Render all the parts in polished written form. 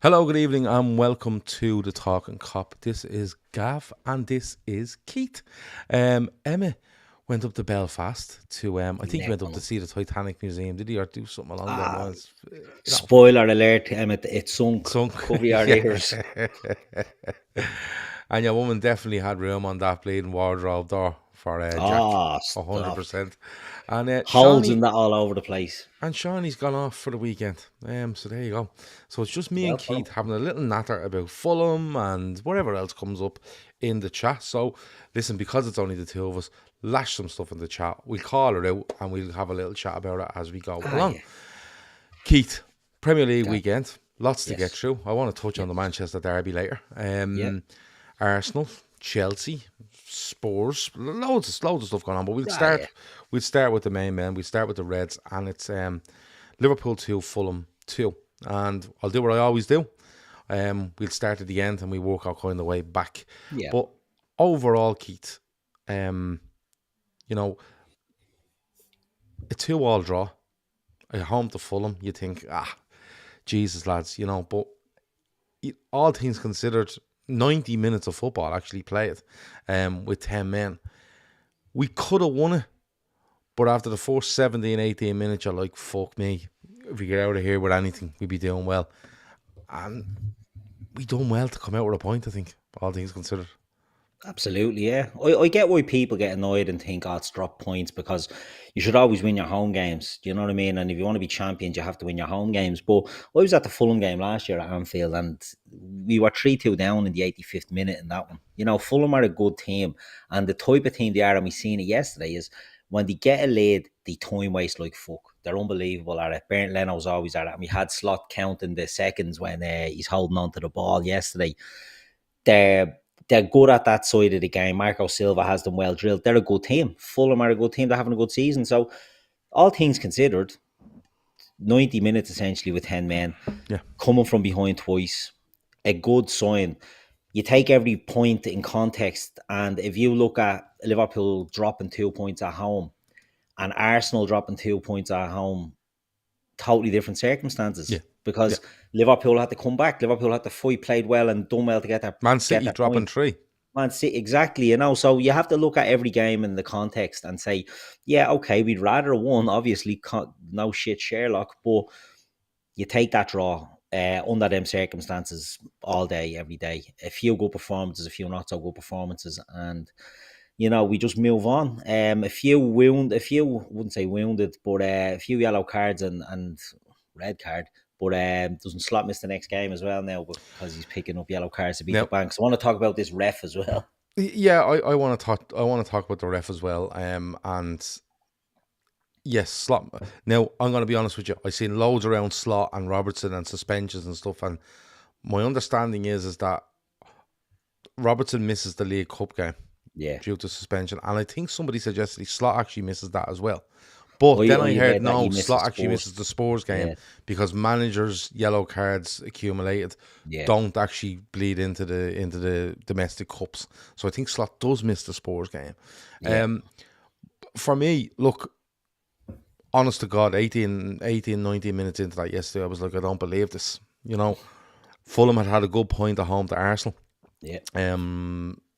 Hello, good evening, and welcome to the Talkin Kop. This is Gav, and this is Keith. Emma went up to Belfast to, I think he went up to Never. see the Titanic Museum, did he, or do something along them Ah, lines? spoiler alert, Emmett, it sunk. Sunk, Cover your yeah. ears. And your woman definitely had room on that bleeding wardrobe door for Jack, Stop. 100%. And Holes in that all over the place. Shawnee's gone off for the weekend. So there you go. So it's just me and Well for Keith him. having a little natter about Fulham and whatever else comes up in the chat. So listen, because it's only the two of us, lash some stuff in the chat. We'll call it out and we'll have a little chat about it as we go along. Yeah. Keith, Premier League Go. weekend, lots to get Yes. through. I want to touch on the Yes. Manchester derby later. Yeah. Arsenal, Chelsea, Spurs, loads of stuff going on. But Yeah. we'll start with the main men. We'll start with the Reds, and it's Liverpool 2, Fulham 2. And I'll do what I always do. We'll start at the end and we work our kind of way back. Yeah. But overall, Keith, um, you know, a 2-all draw, a home to Fulham, you think, Jesus, lads, but all things considered, 90 minutes of football actually played with 10 men. We could have won it, but after the first 17, 18 minutes, you're like, fuck me. If we get out of here with anything, we'd be doing well. And we done well to come out with a point, I think, all things considered. Absolutely, yeah. I get why people get annoyed and think, it's drop points because you should always win your home games. Do you know what I mean? And if you want to be champions, you have to win your home games. But I was at the Fulham game last year at Anfield and we were 3-2 down in the 85th minute in that one. Fulham are a good team. And the type of team they are, and we seen it yesterday, is when they get a lead, they time waste like fuck. They're unbelievable at it. Bernd Leno's always at it. And we had Slot counting the seconds when he's holding on to the ball yesterday. They're good at that side of the game. Marco Silva has them well drilled. They're a good team. Fulham are a good team. They're having a good season. So, all things considered, 90 minutes essentially with 10 men, Yeah. coming from behind twice, a good sign. You take every point in context, and if you look at Liverpool dropping 2 points at home and Arsenal dropping 2 points at home, totally different Yeah. circumstances Yeah. because Liverpool had to come back. Liverpool had to fight, played well, and done well to get Man get City their dropping point. 3. Man City, exactly. So you have to look at every game in the context and say, yeah, okay, we'd rather have won. Obviously, no shit, Sherlock, but you take that draw under them circumstances all day, every day. A few good performances, a few not so good performances, and we just move on. A few wouldn't say wounded, but a few yellow cards and red card. But doesn't Slot miss the next game as well now because he's picking up yellow cards to beat the Now, bank. So I want to talk about this ref as well. yeah, I want to talk. I want to talk about the ref as well. And yes, Slot. Now, I'm going to be honest with you. I've seen loads around Slot and Robertson and suspensions and stuff. And my understanding is that Robertson misses the League Cup game Yeah. due to suspension. And I think somebody suggested Slot actually misses that as well. But I then I heard, read that he no, misses Slot actually Spurs. misses the Spurs game Yeah. because managers' yellow cards accumulated Yeah. don't actually bleed into the domestic cups. So I think Slot does miss the Spurs game. Yeah. For me, look, honest to God, 18, 19 minutes into that yesterday, I was like, I don't believe this. Fulham had a good point at home to Arsenal Yeah.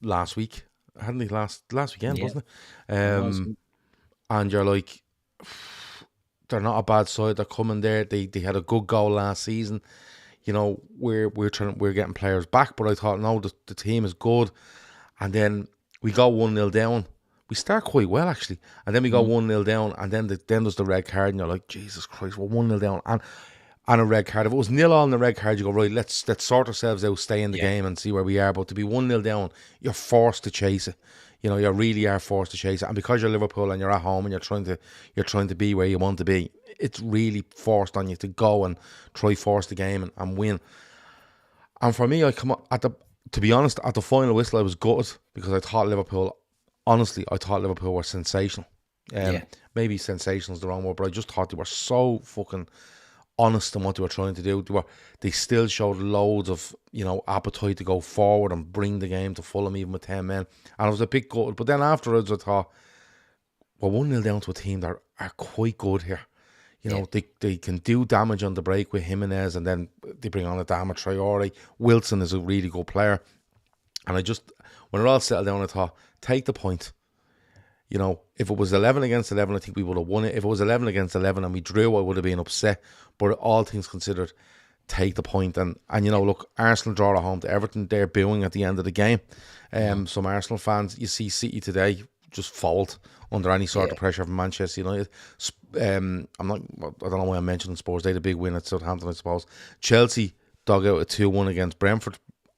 last week. Hadn't they? Last weekend, Yeah. wasn't it? And you're like, they're not a bad side. They're coming there. They had a good goal last season. We're getting players back, but I thought, no, the team is good. And then we go 1-0 down. We start quite well actually, and then we go 1-0 down, and then there's the red card, and you're like, Jesus Christ, we're 1-0 down, and a red card. If it was 0-0 on the red card, you go, right, let's sort ourselves out, stay in the game, and see where we are. But to be 1-0 down, you're forced to chase it. You really are forced to chase it, and because you're Liverpool and you're at home and you're trying to be where you want to be, it's really forced on you to go and try force the game and win. And for me, to be honest, at the final whistle, I was gutted because I thought Liverpool were sensational. Maybe sensational is the wrong word, but I just thought they were so fucking honest in what they were trying to do. They still showed loads of appetite to go forward and bring the game to Fulham even with 10 men, and I was a bit gutted. But then afterwards I thought, we're 1-0 down to a team that are quite good here. They can do damage on the break with Jimenez, and then they bring on a Adama Traore. Wilson is a really good player. And when it all settled down, I thought, take the point. If it was 11 against 11, I think we would have won it. If it was 11 against 11 and we drew, I would have been upset. But all things considered, take the point. And look, Arsenal draw at home to Everton. They're booing at the end of the game. Some Arsenal fans, you see City today just fold under any sort of pressure from Manchester United. I don't know why I'm mentioning Spurs. They had a big win at Southampton, I suppose. Chelsea dug out a 2-1 against Brentford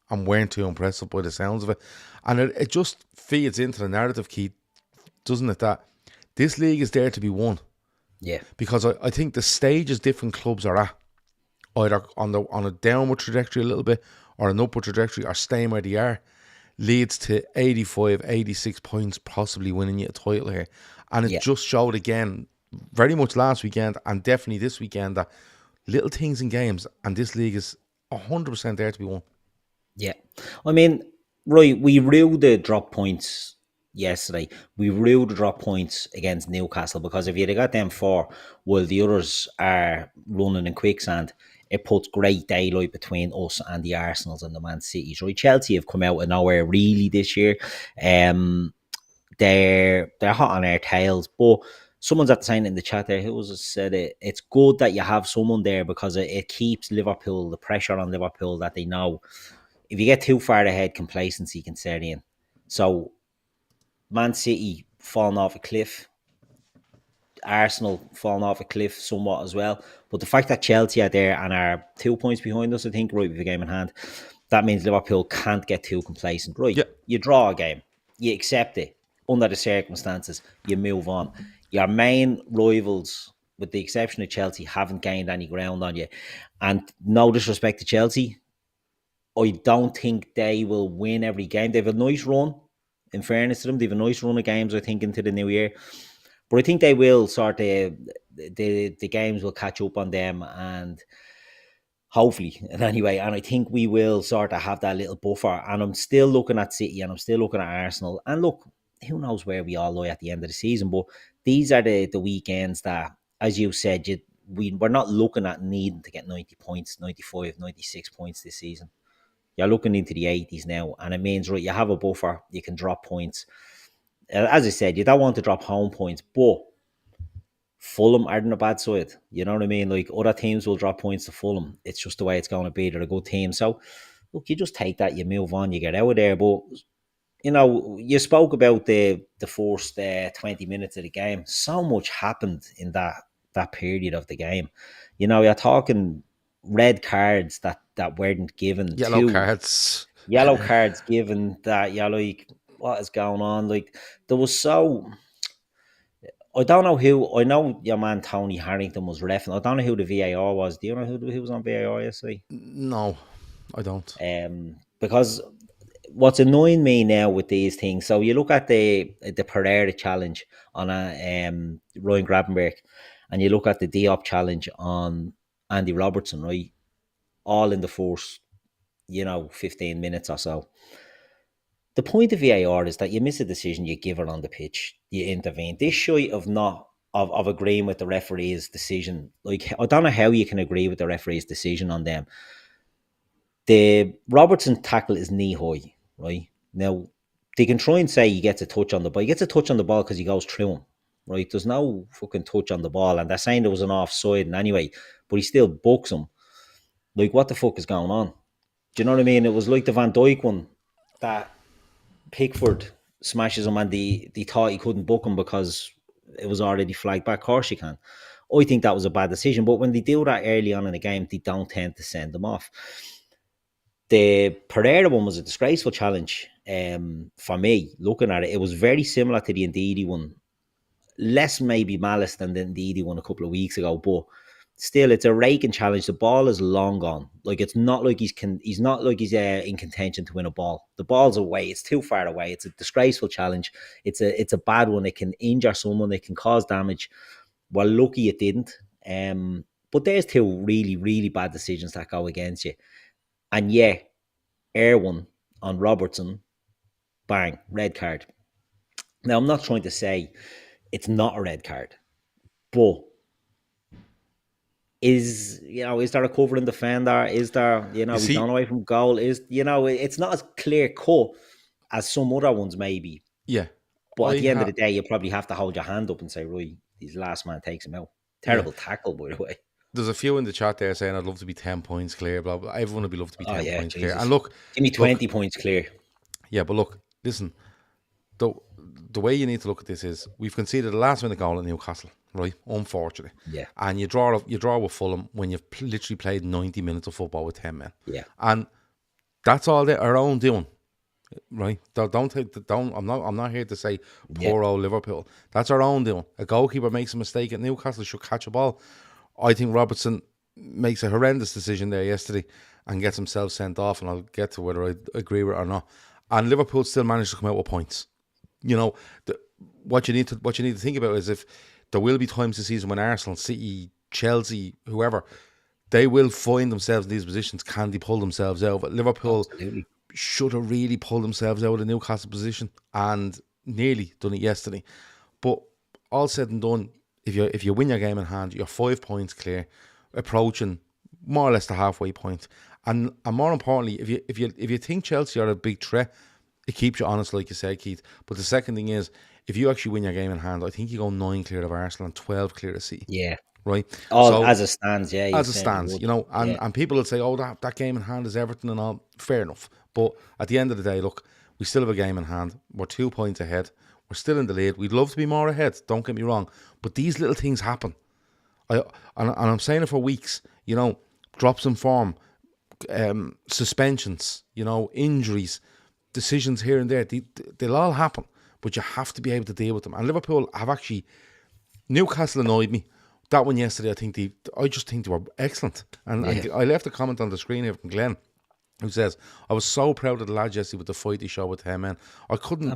and weren't too impressive by the sounds of it. And it just feeds into the narrative, Keith, doesn't it, that this league is there to be won. Yeah. Because I think the stages different clubs are at, either on a downward trajectory a little bit or an upward trajectory, or staying where they are, leads to 85, 86 points, possibly winning you a title here. And it just showed again, very much last weekend and definitely this weekend, that little things in games, and this league is 100% there to be won. Yeah. I mean, right, we ruled the drop points yesterday. We ruled the drop points against Newcastle, because if you'd have got them 4 while the others are running in quicksand, it puts great daylight between us and the Arsenals and the Man Cities. Right, Chelsea have come out of nowhere really this year. They're hot on their tails, but someone's at the saying in the chat there, who was it said it, it's good that you have someone there, because it keeps Liverpool, the pressure on Liverpool, that they know if you get too far ahead, complacency can set in. So Man City falling off a cliff, Arsenal falling off a cliff somewhat as well. But the fact that Chelsea are there and are 2 points behind us, I think, right with the game in hand, that means Liverpool can't get too complacent. Right, you draw a game, you accept it. Under the circumstances, you move on. Your main rivals, with the exception of Chelsea, haven't gained any ground on you. And no disrespect to Chelsea, I don't think they will win every game. They have a nice run, in fairness to them. They have a nice run of games, I think, into the new year. But I think they will sort of, the games will catch up on them, and hopefully, in any way. And I think we will sort of have that little buffer. And I'm still looking at City, and I'm still looking at Arsenal. And look, who knows where we all lie at the end of the season. But these are the weekends that, as you said, we're not looking at needing to get 90 points, 95, 96 points this season. You're looking into the 80s now, and it means, right, you have a buffer, you can drop points. As I said, you don't want to drop home points, but Fulham aren't on a bad side. You know what I mean? Like, other teams will drop points to Fulham. It's just the way it's going to be. They're a good team. So, look, you just take that, you move on, you get out of there. But, you spoke about the first 20 minutes of the game. So much happened in that period of the game. You're talking red cards that weren't given, Yellow cards given, that you're like, what is going on? Like, there was I don't know who. I know your man Tony Harrington was reffing. I don't know who the VAR was. Do you know who was on VAR yesterday? No, I don't. Because what's annoying me now with these things, so you look at the Pereira challenge on Ryan Gravenberch, and you look at the Diop challenge on Andy Robertson, right? All in the first, 15 minutes or so. The point of VAR is that you miss a decision, you give it on the pitch, you intervene. This shite of not of agreeing with the referee's decision. Like, I don't know how you can agree with the referee's decision on them. The Robertson tackle is knee high, right? Now, they can try and say he gets a touch on the ball. He gets a touch on the ball because he goes through him, right? There's no fucking touch on the ball, and they're saying there was an offside and anyway, but he still books him. Like, what the fuck is going on? Do you know what I mean? It was like the Van Dijk one that Pickford smashes him, and they thought he couldn't book him because it was already flagged back. Of course you can. I think that was a bad decision, but when they do that early on in the game, they don't tend to send them off. The Pereira one was a disgraceful challenge for me. Looking at it, it was very similar to the Ndidi one. Less maybe malice than the Ndidi one a couple of weeks ago, but still, it's a raking challenge. The ball is long gone. Like, it's not like he's not like he's in contention to win a ball. The ball's away. It's too far away. It's a disgraceful challenge. It's a bad one. It can injure someone. It can cause damage. Well, lucky it didn't. But there's 2 really, really bad decisions that go against you. And yeah, air one on Robertson, bang, red card. Now, I'm not trying to say it's not a red card, but is there a covering defender? Is there, You he's see, gone away from goal? It's not as clear cut as some other ones maybe. yeah, But at I the end of have, the day, you probably have to hold your hand up and say, right, his last man takes him out. yeah. Terrible tackle, by the way. There's a few in the chat there saying I'd love to be 10 points clear. Blah blah. Everyone would be love to be Oh, 10 points clear. And Jesus. look, Give me look, 20 points clear. yeah, but look, listen. The the way you need to look at this is we've conceded the last minute goal at Newcastle, right? Unfortunately, Yeah. and you draw with Fulham when you've literally played 90 minutes of football with 10 men, Yeah. and that's all our own doing. Right? Don't. I'm not here to say Yeah. poor old Liverpool. That's our own doing. A goalkeeper makes a mistake at Newcastle, should catch a ball. I think Robertson makes a horrendous decision there yesterday and gets himself sent off. And I'll get to whether I agree with it or not. And Liverpool still managed to come out with points. You know, what you need to think about is if there will be times this season when Arsenal, City, Chelsea, whoever, they will find themselves in these positions. Can they pull themselves out? But Liverpool Absolutely. should have really pulled themselves out of the Newcastle position and nearly done it yesterday. But all said and done, if you win your game in hand, you're 5 points clear, approaching more or less the halfway point. And more importantly, if you think Chelsea are a big threat, it keeps you honest, like you said, Keith. But the second thing is, if you actually win your game in hand, I think you go 9 clear of Arsenal and 12 clear of City. Yeah. Right? All So as it stands, yeah. as it stands, Yeah. and people will say, oh, that game in hand is Everton and all. Fair enough. But at the end of the day, look, we still have a game in hand. We're 2 points ahead. We're still in the lead. We'd love to be more ahead, don't get me wrong. But these little things happen. And I'm saying it for weeks, drops in form, suspensions, injuries, decisions here and there. They'll all happen. But you have to be able to deal with them. And Liverpool have actually, Newcastle annoyed me. That one yesterday, I just think they were excellent. And I left a comment on the screen here from Glenn, who says, I was so proud of the lads yesterday with the fight he showed with him, man. I couldn't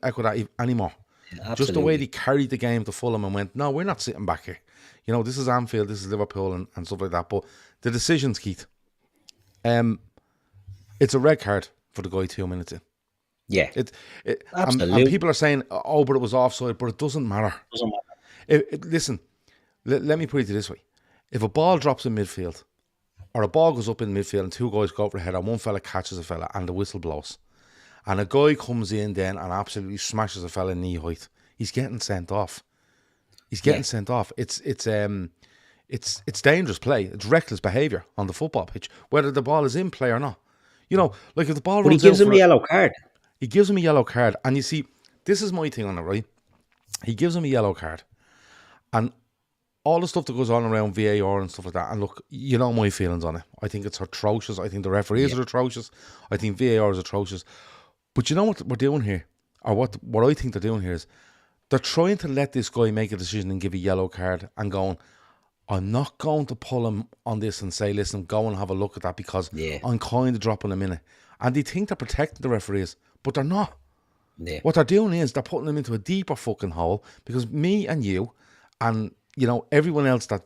echo that anymore. Yeah, just the way they carried the game to Fulham and went, no, we're not sitting back here. This is Anfield, this is Liverpool and stuff like that. But the decisions, Keith, it's a red card for the guy 2 minutes in. Yeah. And people are saying, oh, but it was offside, but it doesn't matter. Doesn't matter. Listen, let me put it this way. If a ball drops in midfield, or a ball goes up in midfield and two guys go over the head and one fella catches a fella and the whistle blows, and a guy comes in then and absolutely smashes a fella in knee height, he's getting sent off. He's getting sent off. It's dangerous play. It's reckless behaviour on the football pitch, whether the ball is in play or not. Like if the ball runs out, but he gives him a yellow card. He gives him a yellow card. And you see, this is my thing on it, right? He gives him a yellow card. And all the stuff that goes on around VAR and stuff like that, and look, my feelings on it. I think it's atrocious. I think the referees are atrocious. I think VAR is atrocious. But you know what we're doing here? Or what I think they're doing here is they're trying to let this guy make a decision and give a yellow card and going, I'm not going to pull him on this and say, listen, go and have a look at that because I'm kind of dropping him in it. And they think they're protecting the referees, but they're not. Yeah. What they're doing is they're putting them into a deeper fucking hole because me and you and, everyone else that,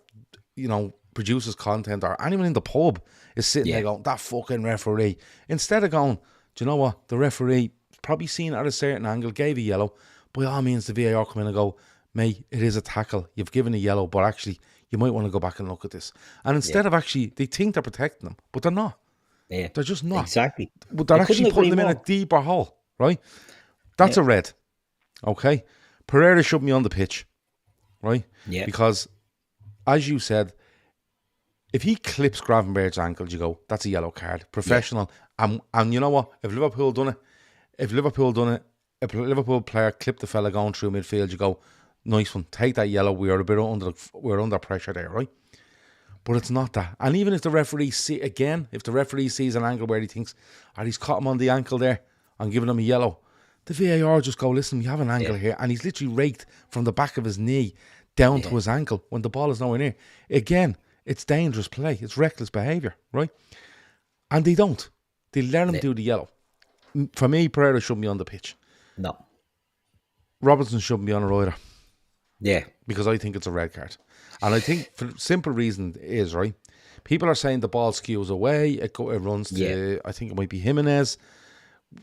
produces content or anyone in the pub is sitting there going, that fucking referee. Instead of going, do you know what? The referee probably seen it at a certain angle, gave a yellow. By all means, the VAR come in and go, mate, it is a tackle. You've given a yellow, but actually, you might want to go back and look at this. And instead of actually, they think they're protecting them, but they're not. Yeah. They're just not. Exactly. But they're actually putting them in a deeper hole, right? That's a red. Okay? Pereira should be on the pitch, right? Yeah. Because, as you said, if he clips Gravenberch's ankle, you go, that's a yellow card. Professional. Yeah. And you know what? If a Liverpool player clipped the fella going through midfield, you go, nice one, take that yellow. We're under pressure there, right? But it's not that. And even if the referee if the referee sees an angle where he thinks, he's caught him on the ankle there and giving him a yellow, the VAR just go, listen, we have an angle here, and he's literally raked from the back of his knee down to his ankle when the ball is nowhere near. Again, it's dangerous play. It's reckless behaviour, right? And they don't. They let him do the yellow. For me, Pereira shouldn't be on the pitch. No. Robertson shouldn't be on it either. Yeah. Because I think it's a red card. And I think for the simple reason is, right, people are saying the ball skews away, it runs to, I think it might be Jimenez,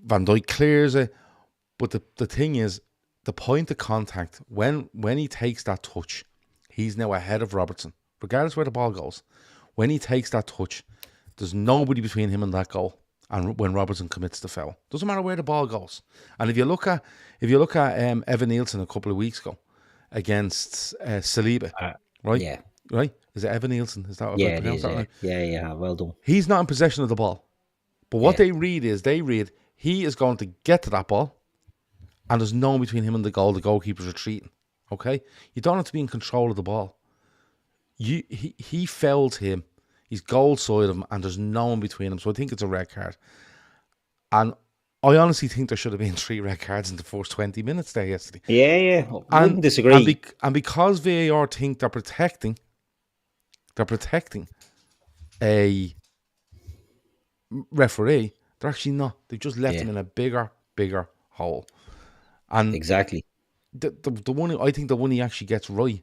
Van Dijk clears it, but the thing is, the point of contact, when he takes that touch, he's now ahead of Robertson, regardless where the ball goes, when he takes that touch, there's nobody between him and that goal. And when Robertson commits the foul, doesn't matter where the ball goes. And if you look at Evan Nielsen a couple of weeks ago against Saliba, right? Yeah. Right? Is it Evan Nielsen? Is that what I Yeah, it pronounce is. that Yeah. right? Yeah. Well done. He's not in possession of the ball. But what Yeah. they read he is going to get to that ball, and there's no one between him and the goal. The goalkeeper's retreating. Okay? You don't have to be in control of the ball. He fouled him. He's goal side of him, and there's no one between them. So I think it's a red card. And I honestly think there should have been 3 red cards in the first 20 minutes there yesterday. Yeah. Wouldn't disagree. And because VAR think they're protecting a referee, they're actually not. They've just left him in a bigger hole. And Exactly. the one I think the one he actually gets right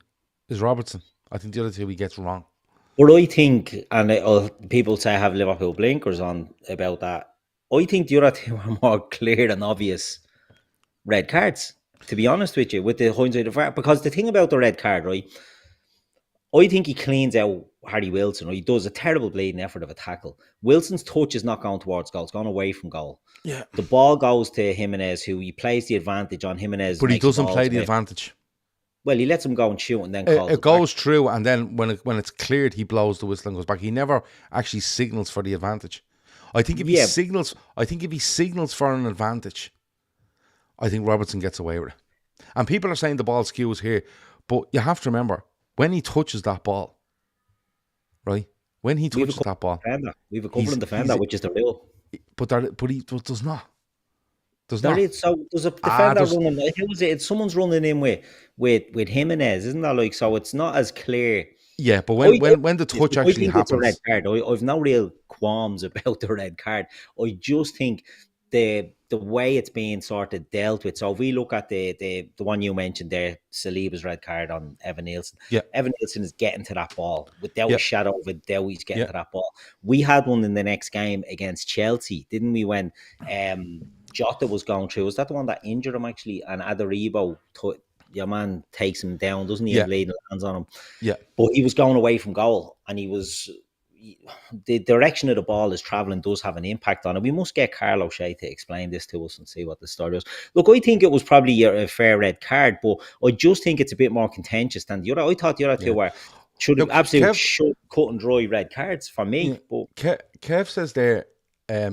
is Robertson. I think the other 2 he gets wrong. But I think, and people say have Liverpool blinkers on about that. I think the other 2 are more clear and obvious red cards. To be honest with you, with the hindsight of VAR, because the thing about the red card, right? I think he cleans out Harry Wilson, or he does a terrible bleeding effort of a tackle. Wilson's touch is not going towards goal; it's going away from goal. Yeah. The ball goes to Jimenez, who he plays the advantage on. Jimenez, But he makes the doesn't balls play the away. advantage. Well, he lets him go and shoot, and then calls It goes through, and then when it's cleared, he blows the whistle and goes back. He never actually signals for the advantage. I think if he signals for an advantage, I think Robertson gets away with it. And people are saying the ball skews here, but you have to remember when he touches that ball, right? When he touches that ball, we have a covering defender, which is the rule. But he does not. There's There not. is, so there's a defender running. Who was it? Someone's running in with Jimenez, isn't that like? So it's not as clear. Yeah, but when the touch actually happens, it's a red card. I've no real qualms about the red card. I just think the way it's being sort of dealt with. So if we look at the one you mentioned there, Saliba's red card on Evan Nielsen. Yeah. Evan Nielsen is getting to that ball without a shadow of a doubt. He's getting to that ball. We had one in the next game against Chelsea, didn't we? When Jota was going through. Was that the one that injured him actually? And Adaribo, your man takes him down, doesn't he? And laid hands on him. Yeah. But he was going away from goal, and the direction of the ball is travelling does have an impact on it. We must get Carlo Shea to explain this to us and see what the story is. Look, I think it was probably a fair red card, but I just think it's a bit more contentious than the other. I thought the other 2 were absolutely cut and dry red cards for me. Yeah. But Kev says there, I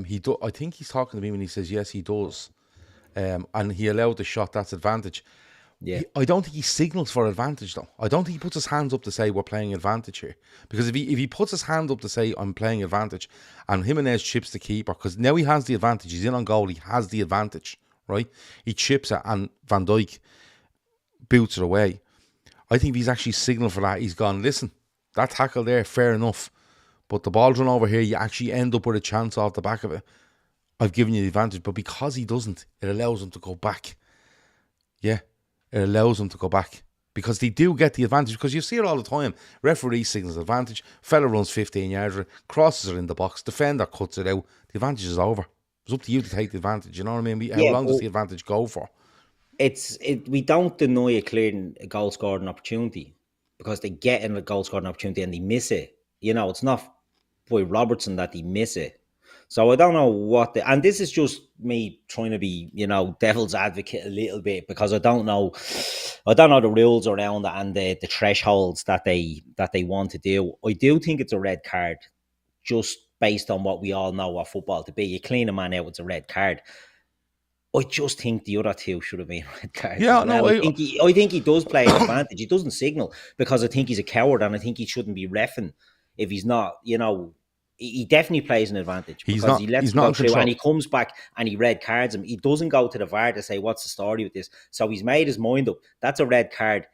think he's talking to me when he says yes, he does, and he allowed the shot. That's advantage. Yeah, I don't think he signals for advantage though. I don't think he puts his hands up to say we're playing advantage here. Because if he puts his hand up to say I'm playing advantage, and Jimenez chips the keeper, because now he has the advantage. He's in on goal. He has the advantage, right? He chips it, and Van Dijk boots it away. I think if he's actually signaled for that, he's gone. Listen, that tackle there, fair enough. But the ball's run over here, you actually end up with a chance off the back of it. I've given you the advantage. But because he doesn't, it allows him to go back. Yeah, it allows him to go back. Because they do get the advantage. Because you see it all the time. Referee signals advantage. Fella runs 15 yards. Crosses are in the box. Defender cuts it out. The advantage is over. It's up to you to take the advantage. You know what I mean? How long does the advantage go for? We don't deny a goal scoring opportunity. Because they get in a goal scoring opportunity and they miss it. You know, it's not by Robertson that he miss it. So I don't know and this is just me trying to be, devil's advocate a little bit, because I don't know the rules around that and the thresholds that they want to do. I do think it's a red card, just based on what we all know what football to be. You clean a man out, it's a red card. I just think the other 2 should have been red cards. Yeah, as well. no, I think he does play an advantage. He doesn't signal because I think he's a coward, and I think he shouldn't be reffing if he's not. He definitely plays an advantage because he lets him go through, and he comes back and he red cards him. He doesn't go to the VAR to say what's the story with this. So he's made his mind up. That's a red card,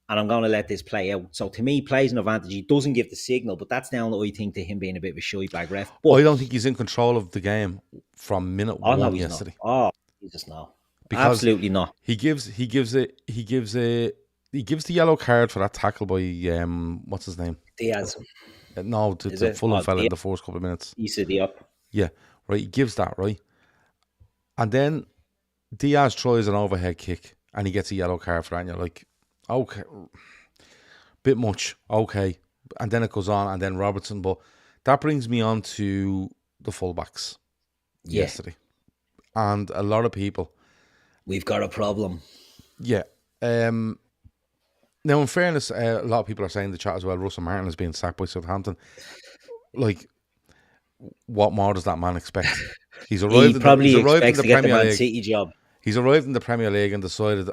and I'm going to let this play out. So to me, he plays an advantage. He doesn't give the signal, but that's down, I think, to him being a bit of a shy bag ref. But I don't think he's in control of the game from minute one yesterday. Oh, Jesus, no, because absolutely not. He gives the yellow card for that tackle by what's his name? Diaz. No, the Fulham fella in the first couple of minutes. Issa Diop. Yeah, right. He gives that, right? And then Diaz tries an overhead kick and he gets a yellow card for that. And you're like, okay, bit much. Okay. and then it goes on, and then Robertson. But that brings me on to the fullbacks yesterday, and a lot of people. We've got a problem. Yeah. Now, in fairness, a lot of people are saying in the chat as well, Russell Martin is being sacked by Southampton. Like, what more does that man expect? He's He arrived probably in expects the to get the Premier Man League. City job. He's arrived in the Premier League and decided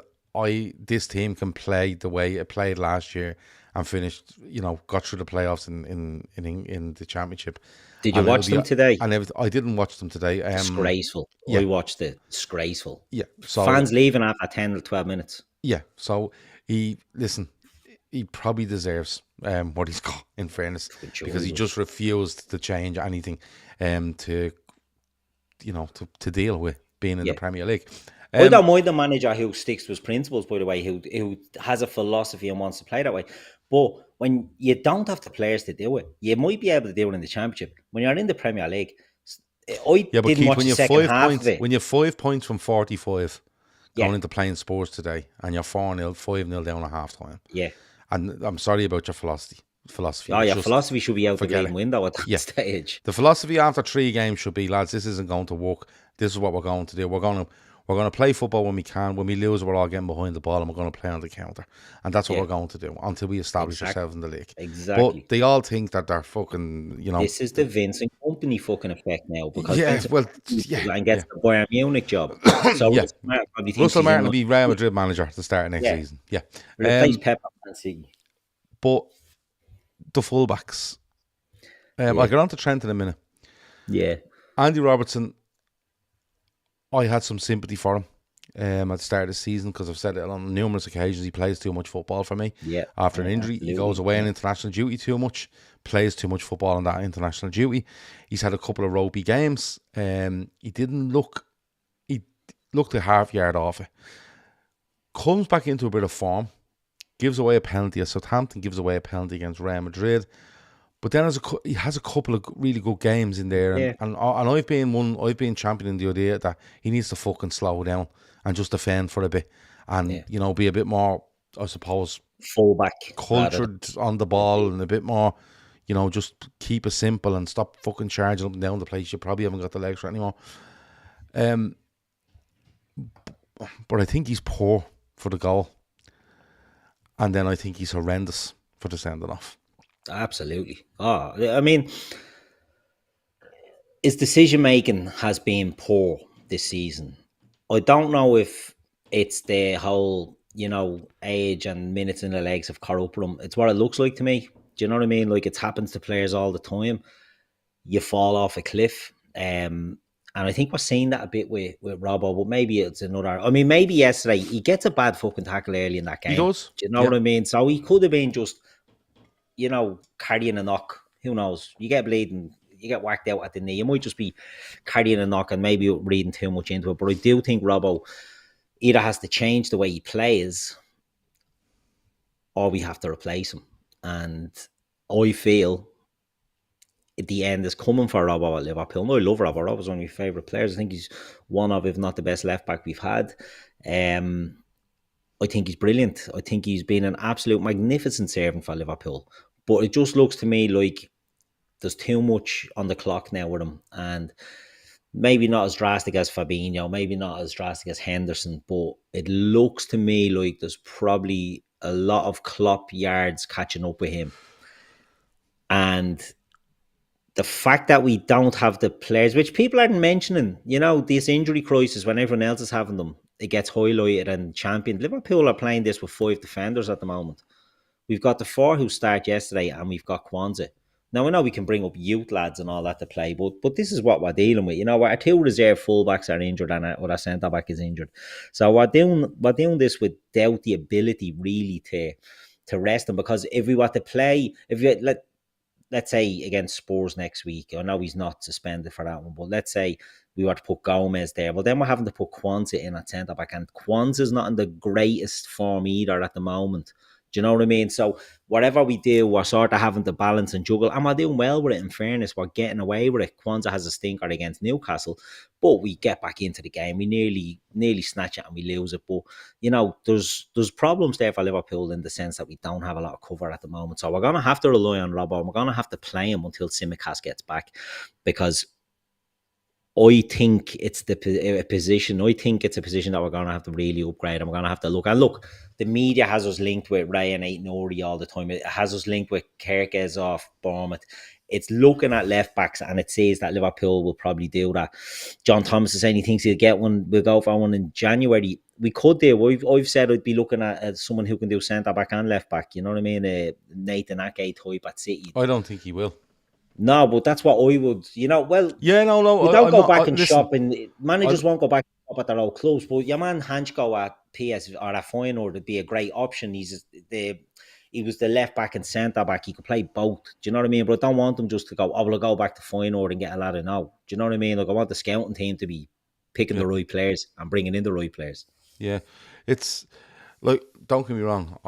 this team can play the way it played last year and finished, got through the playoffs in the Championship. Did you watch them today? I didn't watch them today. Disgraceful. Yeah. I watched it. Disgraceful. Yeah. So fans leaving after 10 or 12 minutes. Yeah. So he probably deserves what he's got, in fairness, because he just refused to change anything to deal with being in the Premier League. I don't mind the manager who sticks to his principles, by the way, who has a philosophy and wants to play that way. But when you don't have the players to do it, you might be able to do it in the Championship. When you're in the Premier League, didn't Keith, watch the second half of it. When you have 5 points from 45 going into playing Spurs today, and you're 4-0, 5-0 down at half time. Yeah. And I'm sorry about your philosophy. Oh, your philosophy should be out the game window at that stage. The philosophy after 3 games should be, lads, this isn't going to work. This is what we're going to do. We're going to play football when we can. When we lose, we're all getting behind the ball and we're going to play on the counter. And that's what we're going to do until we establish ourselves in the league. Exactly. But they all think that they're fucking, This is the Vincent Company fucking effect now. Because and gets the Bayern Munich job. So Russell Martin will be Real Madrid manager at the start of next season. Yeah. Replace Pep and City. But the fullbacks. I'll get on to Trent in a minute. Yeah. Andy Robertson, I had some sympathy for him at the start of the season, because I've said it on numerous occasions. He plays too much football for me. Yeah. After an injury, he goes away on international duty too much, plays too much football on that international duty. He's had a couple of ropey games. He looked a half yard off it. Comes back into a bit of form, gives away a penalty. Southampton gives away a penalty against Real Madrid. But then he has a couple of really good games in there, and I've been championing the idea that he needs to fucking slow down and just defend for a bit, and be a bit more, I suppose, fullback, cultured on the ball, and a bit more, just keep it simple and stop fucking charging up and down the place. You probably haven't got the legs for it anymore. But I think he's poor for the goal, and then I think he's horrendous for the sending off. Absolutely. I mean, his decision making has been poor this season. I don't know if it's the whole, age and minutes in the legs have corrupted him. It's what it looks like to me. Do you know what I mean? Like, it happens to players all the time. You fall off a cliff. And I think we're seeing that a bit with Robbo, but maybe it's another. I mean, maybe yesterday he gets a bad fucking tackle early in that game. He does. Do you know what I mean? So he could have been just, carrying a knock. Who knows? You get bleeding, you get whacked out at the knee. You might just be carrying a knock and maybe reading too much into it. But I do think Robbo either has to change the way he plays, or we have to replace him. And I feel the end is coming for Robbo at Liverpool. No, I love Robbo. Robbo's one of my favourite players. I think he's one of, if not the best left back we've had. I think he's brilliant. I think he's been an absolute magnificent servant for Liverpool. But it just looks to me like there's too much on the clock now with him. And maybe not as drastic as Fabinho, maybe not as drastic as Henderson, but it looks to me like there's probably a lot of Klopp yards catching up with him. And the fact that we don't have the players, which people aren't mentioning, this injury crisis when everyone else is having them, it gets highlighted and championed. Liverpool are playing this with 5 defenders at the moment. We've got the 4 who start yesterday, and we've got Kwanzaa. Now, I know we can bring up youth lads and all that to play, but this is what we're dealing with. Our 2 reserve fullbacks are injured and our centre-back is injured. So we're doing this without the ability really to rest them, because if we were to play, let's say against Spurs next week, I know he's not suspended for that one, but let's say we were to put Gomez there, well, then we're having to put Kwanzaa in at centre-back, and Kwanzaa's not in the greatest form either at the moment. Do you know what I mean? So whatever we do, we're sort of having to balance and juggle, and we're doing well with it. In fairness, we're getting away with it. Kwanzaa has a stinker against Newcastle, but we get back into the game. We nearly snatch it and we lose it. But there's problems there for Liverpool in the sense that we don't have a lot of cover at the moment. So we're gonna have to rely on Robbo. We're gonna have to play him until Tsimikas gets back, because I think it's a position. I think it's a position that we're going to have to really upgrade, and we're going to have to look. And look, the media has us linked with Ray and Aït-Nouri all the time. It has us linked with Kerkez off Bournemouth. It's looking at left backs, and it says that Liverpool will probably do that. John Thomas is saying he thinks he'll get one. We'll go for one in January. We could do. I've said I'd be looking at someone who can do centre back and left back. You know what I mean? Nathan Ake type at City. I don't think he will. No, but that's what I would, well... Yeah, no. You don't go back and shop, and managers won't go back and shop at their old clubs, but your man Hanchko at PS or at Feyenoord would be a great option. He was the left back and centre back. He could play both. Do you know what I mean? But I don't want them just to go, we'll go back to Feyenoord and get a lad of now. Do you know what I mean? Like, I want the scouting team to be picking the right players and bringing in the right players. Yeah. It's, like, don't get me wrong,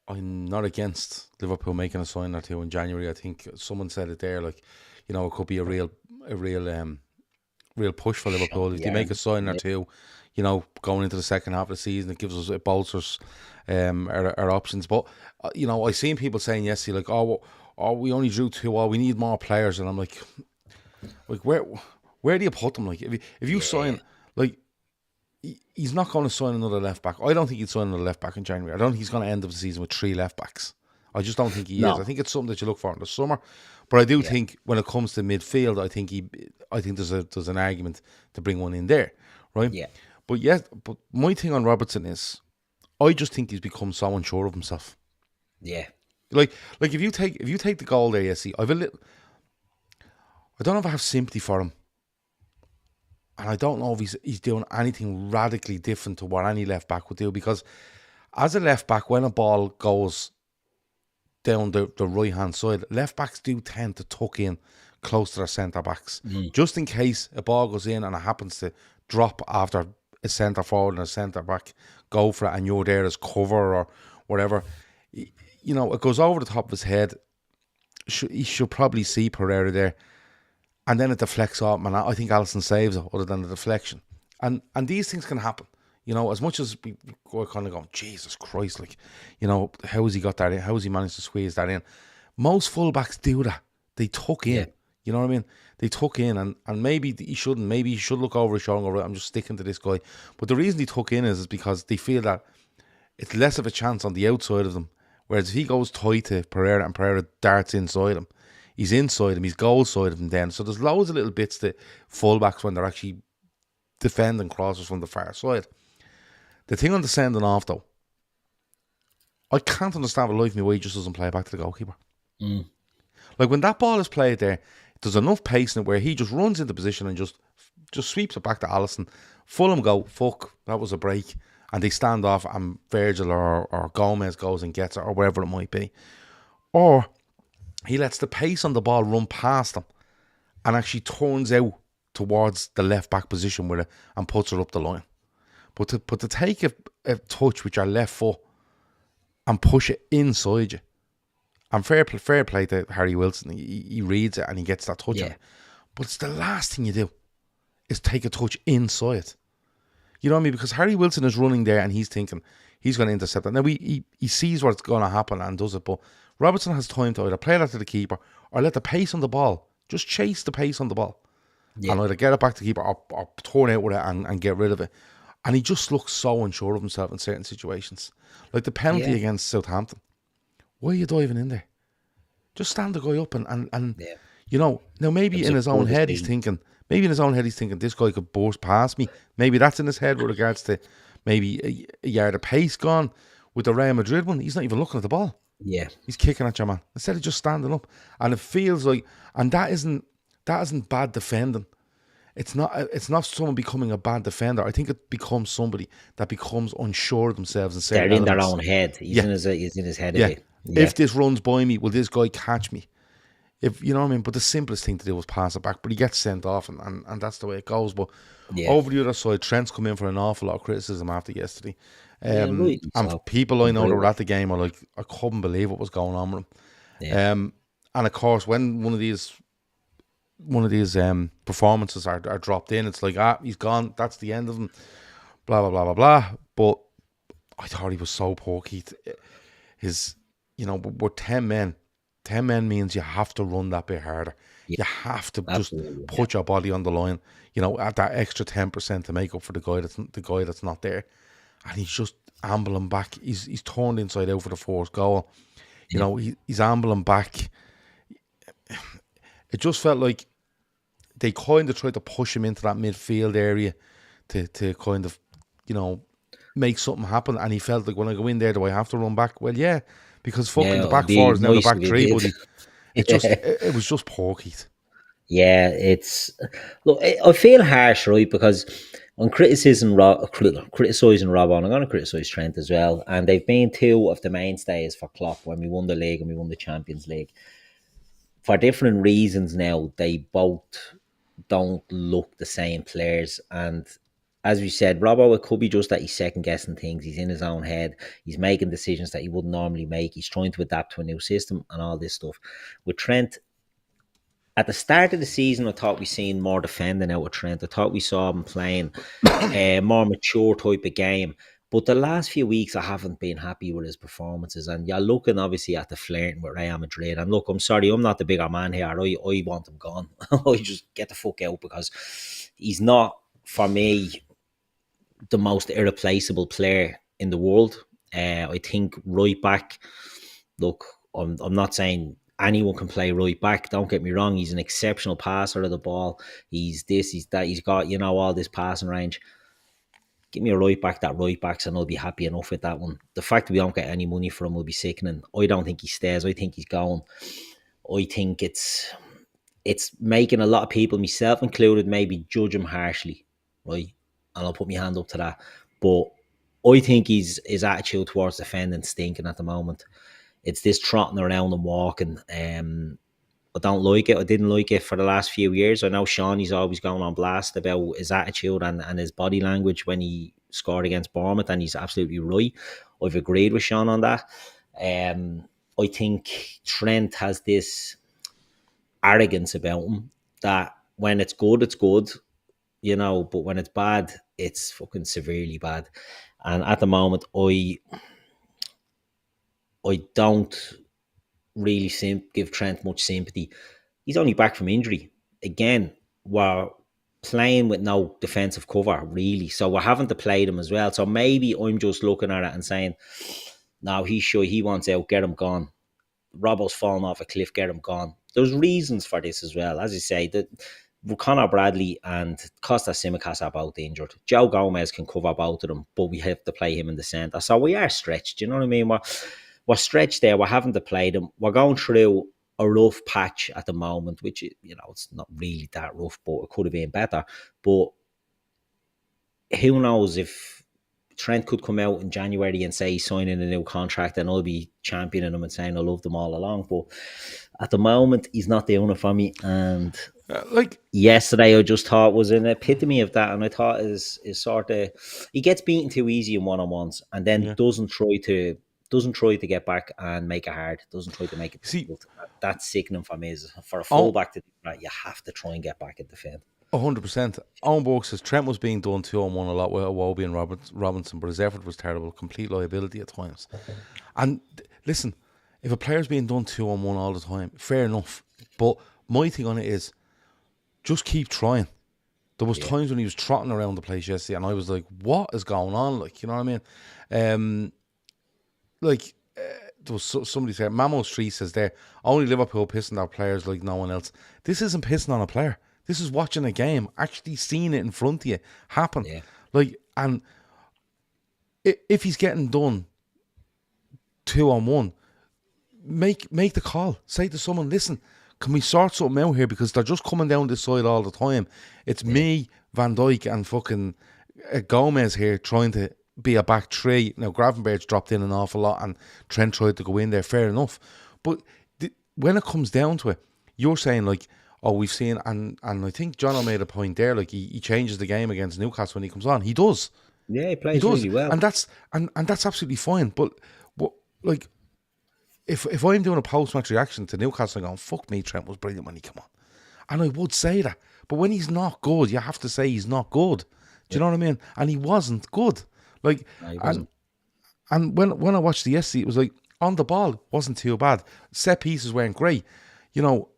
I'm not against Liverpool making a sign or two in January. I think someone said it there, like, it could be a real push for Liverpool if they make a sign or two. Going into the second half of the season, it bolsters our options. But I seen people saying yesterday, like, oh, we only drew 2-2. We need more players, and I'm like where do you put them? Like, if you sign, like, he's not going to sign another left back. I don't think he'd sign another left back in January. I don't think he's going to end up the season with 3 left backs. I just don't think he is. I think it's something that you look for in the summer. But I do think when it comes to midfield, I think there's an argument to bring one in there, right? Yeah. But my thing on Robertson is, I just think he's become so unsure of himself. Yeah. Like if you take the goal there, I don't know if I have sympathy for him. And I don't know if he's doing anything radically different to what any left back would do, because as a left back, when a ball goes down the right hand side, left backs do tend to tuck in close to their centre backs, just in case a ball goes in and it happens to drop after a centre forward and a centre back go for it, and you're there as cover or whatever. It goes over the top of his head. He should probably see Pereira there. And then it deflects off, and I think Alisson saves it, other than the deflection. And these things can happen. As much as we're kind of going, Jesus Christ, like, how has he got that in? How has he managed to squeeze that in? Most fullbacks do that. They tuck in. Yeah. You know what I mean? They tuck in, and maybe he shouldn't. Maybe he should look over his shoulder and go, right, I'm just sticking to this guy. But the reason they tuck in is because they feel that it's less of a chance on the outside of them. Whereas if he goes tight to Pereira and Pereira darts inside him, he's inside him, he's goal side of him then. So there's loads of little bits that fullbacks, when they're actually defending crosses from the far side. The thing on the sending off, though, I can't understand for life of me why he just doesn't play back to the goalkeeper. Like, when that ball is played there, there's enough pace in it where he just runs into position and just sweeps it back to Alisson. Fulham go, fuck, that was a break. And they stand off, and Virgil or Gomez goes and gets it, or wherever it might be. Or he lets the pace on the ball run past him and actually turns out towards the left back position with it and puts it up the line. But to take a touch with your left foot and push it inside you, and fair play to Harry Wilson, he reads it and he gets that touch on it. But it's the last thing you do is take a touch inside. You know what I mean? Because Harry Wilson is running there and he's thinking he's going to intercept it. Now he sees what's going to happen and does it, but Robertson has time to either play that to the keeper or let the pace on the ball, just chase the pace on the ball, and either get it back to the keeper or turn out with it and get rid of it. And he just looks so unsure of himself in certain situations. Like the penalty against Southampton. Why are you diving in there? Just stand the guy up and now maybe in his own head he's thinking, this guy could burst past me. Maybe that's in his head with regards to maybe a yard of pace gone. With the Real Madrid one, he's not even looking at the ball. Yeah. He's kicking at your man instead of just standing up. And it feels like, and that isn't bad defending. It's not someone becoming a bad defender. I think it becomes somebody that becomes unsure of themselves in certain They're in elements. their own head. He's in his head a bit. Yeah. If this runs by me, will this guy catch me? If you know what I mean. But the simplest thing to do was pass it back. But he gets sent off, and that's the way it goes. But over the other side, Trent's come in for an awful lot of criticism after yesterday. Yeah, right. And So people I know that were unbelievable. at the game are like, I couldn't believe what was going on with Yeah, him. And of course, when one of these performances are dropped in, it's like, he's gone. That's the end of him. Blah blah blah blah blah. But I thought he was so poor, Keith. His, we're 10 men. 10 men means you have to run that bit harder. yeah, You have to just absolutely. Yeah, put your body on the line. At that extra 10% to make up for the guy that's not there. And he's just ambling back. He's turned inside out for the fourth goal. yeah, He's ambling back. It just felt like they kind of tried to push him into that midfield area to kind of, make something happen. And he felt like, when I go in there, do I have to run back? Well, yeah, because fucking yeah. the It'd back four be is now the nice back if you three, did. buddy. Yeah. It was just poor, Keith. Yeah, it's look. I feel harsh, right? Because on criticizing Robbo, and I'm going to criticize Trent as well. And they've been two of the mainstays for Klopp when we won the league and we won the Champions League for different reasons. Now they both don't look the same players, and as we said, Robbo, it could be just that he's second guessing things. He's in his own head. He's making decisions that he wouldn't normally make. He's trying to adapt to a new system and all this stuff. With Trent, at the start of the season, I thought we seen more defending out of Trent. I thought we saw him playing a more mature type of game. But the last few weeks, I haven't been happy with his performances. And you're looking obviously at the flirting with Real Madrid. And look, I'm sorry, I'm not the bigger man here. I want him gone. I just get the fuck out, because he's not, for me, the most irreplaceable player in the world. I think right back, look, I'm not saying anyone can play right back. Don't get me wrong. He's an exceptional passer of the ball. He's this, he's that. He's got, all this passing range. Give me a right back that right backs, and I'll be happy enough with that one. The fact that we don't get any money for him will be sickening. I don't think he stays. I think he's going. I think it's making a lot of people, myself included, maybe judge him harshly, right? And I'll put my hand up to that. But I think his attitude towards defending stinking at the moment. It's this trotting around and walking. I don't like it. I didn't like it for the last few years. I know Sean, always going on blast about his attitude and his body language when he scored against Bournemouth, and he's absolutely right. I've agreed with Sean on that. I think Trent has this arrogance about him that when it's good, but when it's bad, it's fucking severely bad. And at the moment, I don't really give Trent much sympathy. He's only back from injury. Again, we're playing with no defensive cover, really. So we're having to play them as well. So maybe I'm just looking at it and saying, no, he's sure he wants out, get him gone. Robbo's fallen off a cliff, get him gone. There's reasons for this as well. As I say, that Conor Bradley and Costa Simicas are both injured. Joe Gomez can cover both of them, but we have to play him in the centre. So we are stretched. You know what I mean? We're stretched there. We're having to play them. We're going through a rough patch at the moment, which, it's not really that rough, but it could have been better. But who knows if Trent could come out in January and say he's signing a new contract, and I'll be championing him and saying I love them all along. But at the moment, he's not doing it for me. And yesterday, I just thought was an epitome of that. And I thought is sort of, he gets beaten too easy in one-on-ones, and then doesn't try to get back and make it hard. Doesn't try to make it difficult. That's sickening for me. Is for a fullback to do that, you have to try and get back and defend. 100%. Owen Borg says Trent was being done 2-on-1 a lot with Iwobi and Robinson, but his effort was terrible. Complete liability at times. And listen, if a player's being done 2-on-1 all the time, fair enough. But my thing on it is, just keep trying. There was times when he was trotting around the place yesterday, and I was like, what is going on? Like, you know what I mean? There was somebody said, Mamo Street says there, only Liverpool pissing their players like no one else. This isn't pissing on a player. This is watching a game, actually seeing it in front of you happen. Yeah. And if he's getting done 2-on-1, make the call. Say to someone, listen, can we sort something out here? Because they're just coming down this side all the time. It's me, Van Dijk, and fucking Gomez here trying to be a back three. Now, Gravenberg's dropped in an awful lot, and Trent tried to go in there, fair enough. But when it comes down to it, you're saying, like, oh, we've seen, and I think Jono made a point there, like, he changes the game against Newcastle when he comes on. He does. Yeah, he He plays does, really well. and that's absolutely fine. But what, like, if I'm doing a post match reaction to Newcastle, I'm going, fuck me, Trent was brilliant when he came on, and I would say that. But when he's not good, you have to say he's not good. Do you know what I mean? And he wasn't good. Like, No, he and wasn't. and when I watched the yesterday, it was like on the ball wasn't too bad. Set pieces weren't great, you know.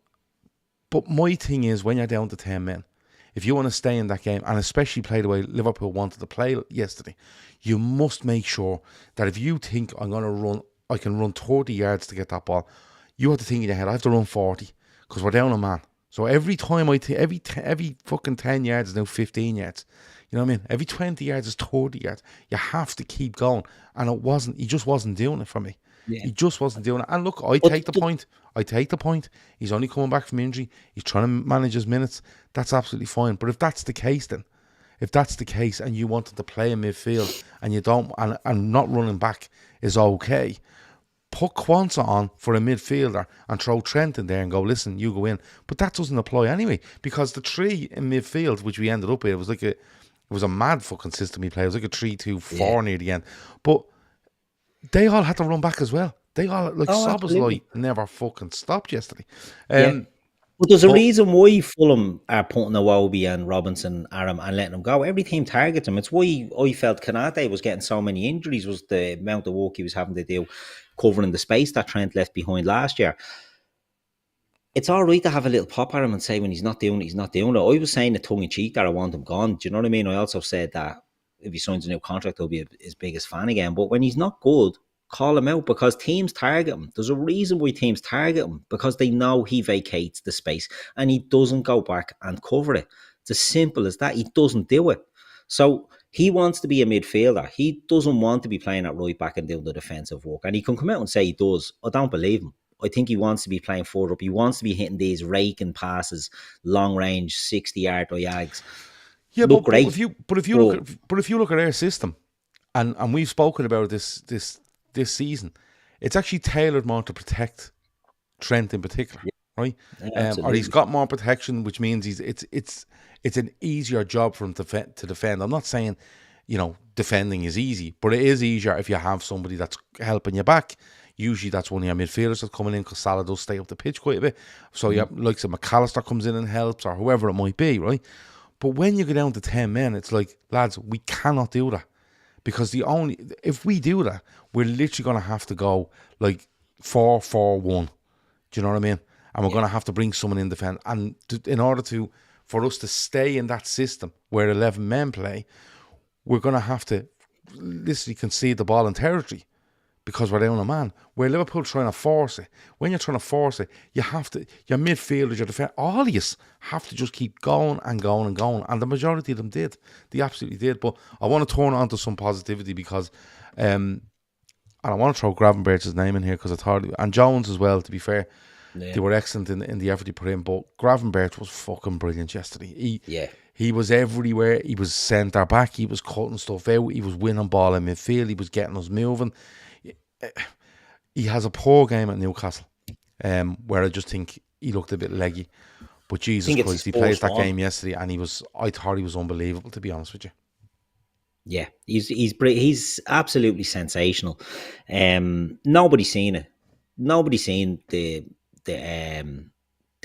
But my thing is, when you're down to 10 men, if you want to stay in that game, and especially play the way Liverpool wanted to play yesterday, you must make sure that if you think I can run 30 yards to get that ball, you have to think in your head, I have to run 40 because we're down a man. So every time every fucking 10 yards is now 15 yards. You know what I mean? Every 20 yards is 30 yards. You have to keep going. And he just wasn't doing it for me. Yeah. He just wasn't doing it. And look, I take the point. I take the point. He's only coming back from injury. He's trying to manage his minutes. That's absolutely fine. But if that's the case, then, if that's the case and you wanted to play in midfield and you don't, and not running back is okay, put Quansah on for a midfielder and throw Trent in there and go, listen, you go in. But that doesn't apply anyway, because the three in midfield, which we ended up with, it was a mad fucking system he played. It was like a 3-2-4 near the end. But they all had to run back as well. They all, like, Szoboszlai never fucking stopped yesterday. But there's a reason why Fulham are putting Iwobi and Robinson at him and letting him go. Every team targets him. It's why I felt Kanate was getting so many injuries, was the amount of work he was having to do covering the space that Trent left behind last year. It's all right to have a little pop at him and say when he's not doing it, he's not doing it. I was saying it tongue in cheek that I want him gone. Do you know what I mean? I also said that if he signs a new contract, he'll be his biggest fan again. But when he's not good, call him out, because teams target him. There's a reason why teams target him, because they know he vacates the space and he doesn't go back and cover it. It's as simple as that. He doesn't do it. So he wants to be a midfielder. He doesn't want to be playing at right back and doing the defensive work. And he can come out and say he does. I don't believe him. I think he wants to be playing further up. He wants to be hitting these raking passes, long range, 60-yard diags. Yeah, but if you look at our system, and we've spoken about this season, it's actually tailored more to protect Trent in particular, right? Or he's got more protection, which means it's an easier job for him to defend. I'm not saying, defending is easy, but it is easier if you have somebody that's helping you back. Usually that's one of your midfielders that's coming in, because Salah does stay up the pitch quite a bit. So you have, like, some McAllister comes in and helps, or whoever it might be, right? But when you go down to 10 men, it's like, lads, we cannot do that. Because if we do that, we're literally going to have to go like 4-4-1. Do you know what I mean? And we're going to have to bring someone in defense. And in order for us to stay in that system where 11 men play, we're going to have to literally concede the ball in territory, because we're down a man. Where Liverpool trying to force it. When you're trying to force it, you have to, your midfielders, your defence, all of you have to just keep going and going and going. And the majority of them did. They absolutely did. But I want to turn on to some positivity, because, and I want to throw Gravenberch's name in here, because I thought, and Jones as well, to be fair. Yeah. They were excellent in the effort he put in. But Gravenberch was fucking brilliant yesterday. He was everywhere. He was centre back. He was cutting stuff out. He was winning ball in midfield. He was getting us moving. He has a poor game at Newcastle, where I just think he looked a bit leggy. But Jesus Christ, he played that game yesterday, and I thought he was unbelievable, to be honest with you. Yeah, he's absolutely sensational. Nobody's seen it. Nobody's seen the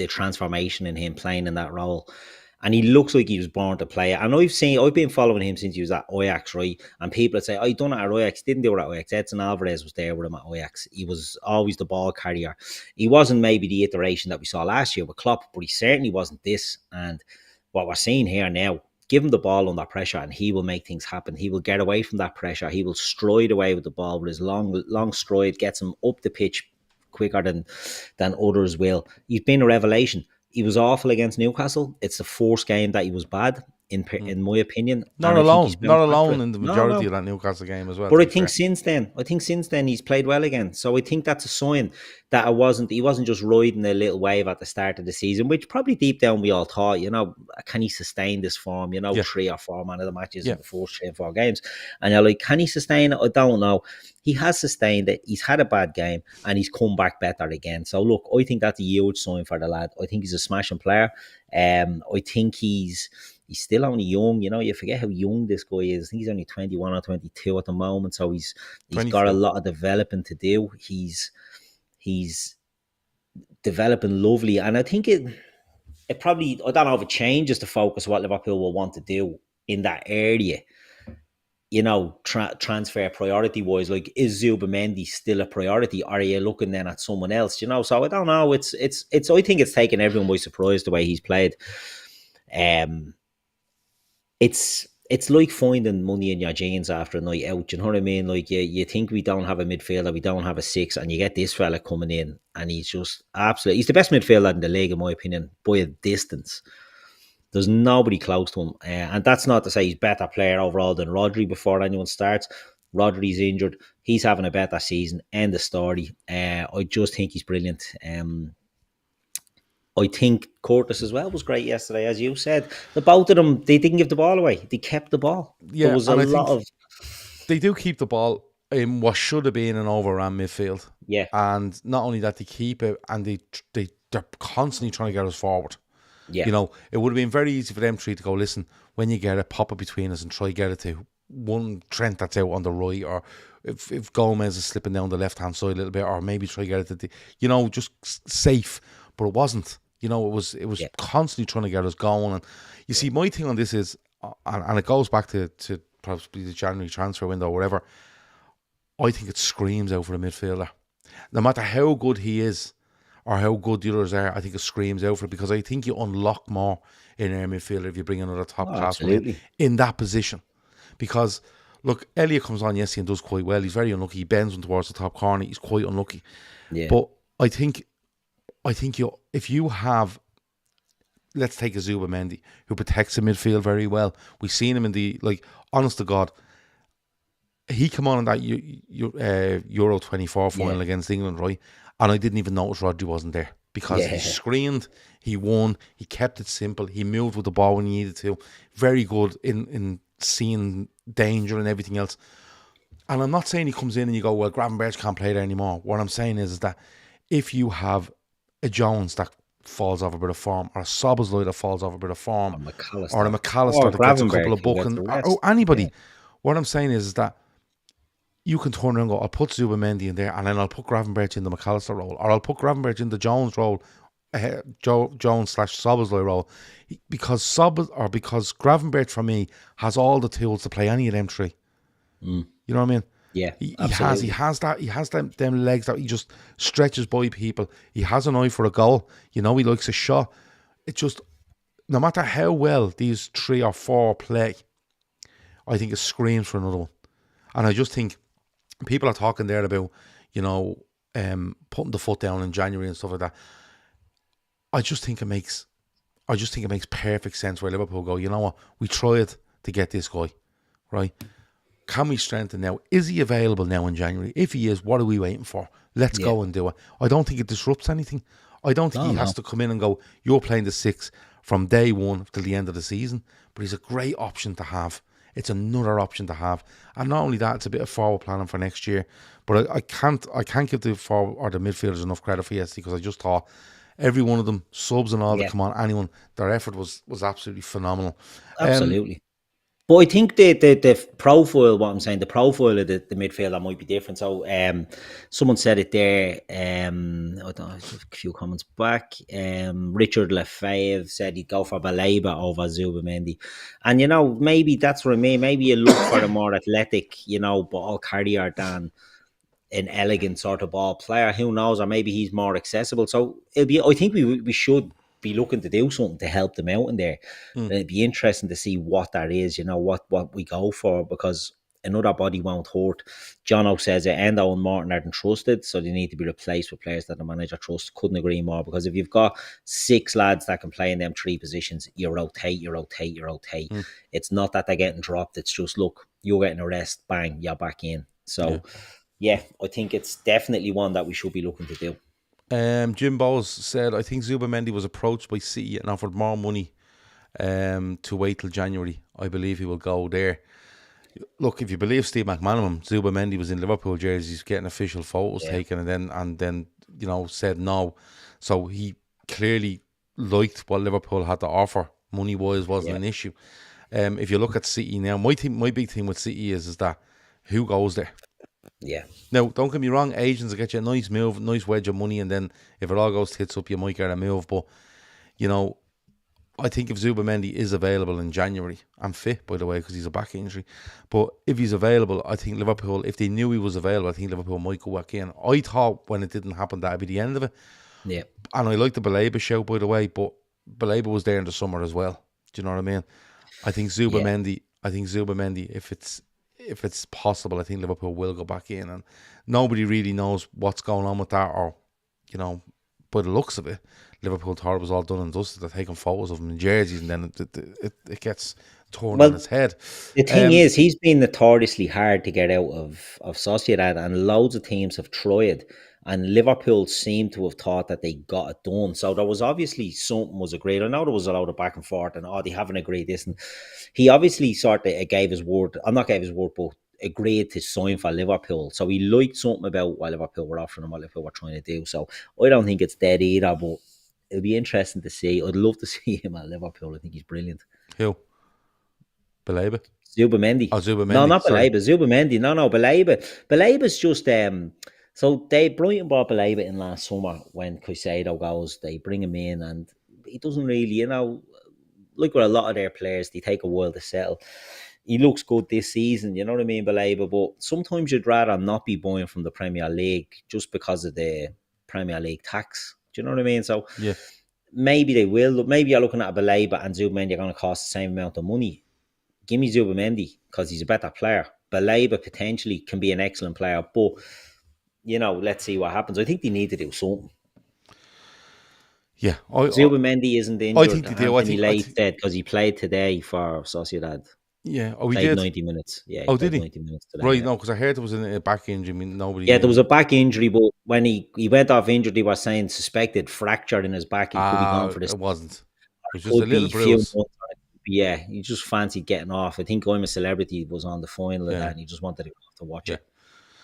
transformation in him playing in that role. And he looks like he was born to play it. And I've been following him since he was at Ajax, right? And people would say, I done it at Ajax. Didn't do it at Ajax. Edson Alvarez was there with him at Ajax. He was always the ball carrier. He wasn't maybe the iteration that we saw last year with Klopp, but he certainly wasn't this. And what we're seeing here now, give him the ball under pressure and he will make things happen. He will get away from that pressure. He will stride away with the ball with his long stride, gets him up the pitch quicker than others will. He's been a revelation. He was awful against Newcastle. It's the first game that he was bad, in my opinion. Not alone in the majority of that Newcastle game as well. But I think since then he's played well again. So I think that's a sign that he wasn't just riding a little wave at the start of the season, which probably deep down we all thought, can he sustain this form? 3 or 4 man of the matches in the first 3 or 4 games. And you're like, can he sustain it? I don't know. He has sustained it. He's had a bad game and he's come back better again. So look, I think that's a huge sign for the lad. I think he's a smashing player. I think he's he's still only young. You know, you forget how young this guy is. I think he's only 21 or 22 at the moment, so he's got a 22. lot of developing to do. He's developing lovely, and I think it probably, I don't know if it changes the focus of what Liverpool will want to do in that area. You know, transfer priority wise, like, is Zubimendi still a priority? Or are you looking then at someone else? You know, so I don't know. It's. I think it's taken everyone by surprise the way he's played. It's like finding money in your jeans after a night out. You know what I mean? Like, you think we don't have a midfielder, we don't have a six, and you get this fella coming in, and he's just absolutely. He's the best midfielder in the league, in my opinion, by a distance. There's nobody close to him. And that's not to say he's a better player overall than Rodri before anyone starts. Rodri's injured. He's having a better season. End of story. I just think he's brilliant. I think Curtis as well was great yesterday, as you said. The both of them, they didn't give the ball away. They kept the ball. There Yeah, was a and I lot think of... they do keep the ball in what should have been an overrun midfield. Yeah. And not only that, they keep it, and they're constantly trying to get us forward. Yeah. You know, it would have been very easy for them three to go, listen, when you get it, pop it between us and try to get it to one Trent that's out on the right, or if Gomez is slipping down the left-hand side a little bit, or maybe try to get it to you know, just safe. But it wasn't. You know, it was constantly trying to get us going. And you see, my thing on this is, and it goes back to probably the January transfer window or whatever, I think it screams out for a midfielder. No matter how good he is, or how good the others are, I think it screams out for it, because I think you unlock more in air midfielder if you bring another top class one in that position. Because look, Elliott comes on yesterday and does quite well. He's very unlucky. He bends one towards the top corner. He's quite unlucky. Yeah. But I think if you have, let's take a Zubimendi who protects the midfield very well. We've seen him in the, like, honest to God, he came on in that Euro 24 final against England, right? And I didn't even notice Rodri wasn't there, because he screened, he won, he kept it simple, he moved with the ball when he needed to. Very good in seeing danger and everything else. And I'm not saying he comes in and you go, well, Gravenberch can't play there anymore. What I'm saying is that if you have a Jones that falls off a bit of form, or a Szoboszlai that falls off a bit of form, or a McAllister that gets a couple of bookings, or anybody, what I'm saying is that you can turn around and go, I'll put Zubimendi in there, and then I'll put Gravenberch in the McAllister role, or I'll put Gravenberch in the Jones role, Jones/Szoboszlai role, because Gravenberch for me has all the tools to play any of them three. You know what I mean? Yeah, he has them legs that he just stretches by people. He has an eye for a goal. You know, he likes a shot. It just, no matter how well these 3 or 4 play, I think it screams for another one. And I just think people are talking there about, you know, putting the foot down in January and stuff like that. I just think it makes perfect sense where Liverpool go, you know what, we tried to get this guy, right? Can we strengthen now? Is he available now in January? If he is, what are we waiting for? Let's go and do it. I don't think it disrupts anything. I don't think he has to come in and go, you're playing the 6 from day one till the end of the season. But he's a great option to have. It's another option to have. And not only that, it's a bit of forward planning for next year. But I can't give the forward or the midfielders enough credit for yesterday, because I just thought every one of them, subs and all that come on, anyone, their effort was absolutely phenomenal. Absolutely. But I think the profile, what I'm saying, the profile of the midfielder might be different. So someone said it there, I don't know, a few comments back. Richard Lefebvre said he'd go for Baleba over Zubimendi. And, you know, maybe that's what I mean. Maybe you look for a more athletic, you know, ball carrier than an elegant sort of ball player. Who knows? Or maybe he's more accessible. So I think we should be looking to do something to help them out in there. It'd be interesting to see what that is, you know, what we go for, because another body won't hurt. Jono says that Endo and Morton aren't trusted, so they need to be replaced with players that the manager trusts. Couldn't agree more, because if you've got 6 lads that can play in them 3 positions, you rotate. It's not that they're getting dropped, it's just, look, you're getting a rest, bang, you're back in. So yeah, I think it's definitely one that we should be looking to do. Jim Bowes said, I think Zubimendi was approached by City and offered more money to wait till January. I believe he will go there. Look, if you believe Steve McManaman, Zubimendi was in Liverpool jerseys getting official photos taken, and then you know, said no. So he clearly liked what Liverpool had to offer money wise wasn't Yeah. an issue. If you look at City now, my big thing with City is that who goes there? Yeah. Now, don't get me wrong, agents will get you a nice move, nice wedge of money, and then if it all goes tits up, you might get a move. But you know, I think if Zubamendi is available in January, and fit, by the way, because he's a back injury, but if he's available, I think Liverpool, if they knew he was available, I think Liverpool might go back in. I thought when it didn't happen, that'd be the end of it. Yeah. And I like the Baleba show, by the way, but Baleba was there in the summer as well. Do you know what I mean? I think Yeah. Zubamendi, if it's possible, I think Liverpool will go back in, and nobody really knows what's going on with that, or you know, by the looks of it, Liverpool thought it was all done and dusted. They're taking photos of him in jerseys, and then it gets turned on its Well, head. the thing is, he's been notoriously hard to get out of Sociedad, and loads of teams have tried. And Liverpool seem to have thought that they got it done. So there was obviously something was agreed. I know there was a lot of back and forth, and they haven't agreed this. And he obviously sort of gave his word. I'm not gave his word, but agreed to sign for Liverpool. So he liked something about what Liverpool were offering and what Liverpool were trying to do. So I don't think it's dead either, but it'll be interesting to see. I'd love to see him at Liverpool. I think he's brilliant. Who? Baleba? Zubamendi. Oh, No, Zubamendi. not Sorry. Baleba. Zubamendi. No, Baleba. Baleba's just so Brighton brought Baleba in last summer when Caicedo goes. They bring him in, and he doesn't really, like with a lot of their players, they take a while to settle. He looks good this season, you know what I mean, Baleba. But sometimes you'd rather not be buying from the Premier League just because of the Premier League tax. Do you know what I mean? So Yeah. maybe they will. Maybe you're looking at a Baleba and Zubamendi are going to cost the same amount of money. Give me Zubamendi because he's a better player. Baleba potentially can be an excellent player, but let's see what happens. I think they need to do something. Yeah. Zubamendi isn't I injured. think they do. Anthony Late's dead because he played today for Sociedad. Yeah. Oh, he Played did. 90 minutes. Yeah, he Oh, played did he? 90 minutes today. Right. Yeah. No, because I heard there was a back injury. I mean, nobody. Yeah, there was a back injury, but when he went off injured, they were saying suspected fracture in his back. He could be gone for this. It wasn't. It was just a little bruise. Yeah, he just fancied getting off. I think I'm a Celebrity was on the final of that, and he just wanted to go off to watch it.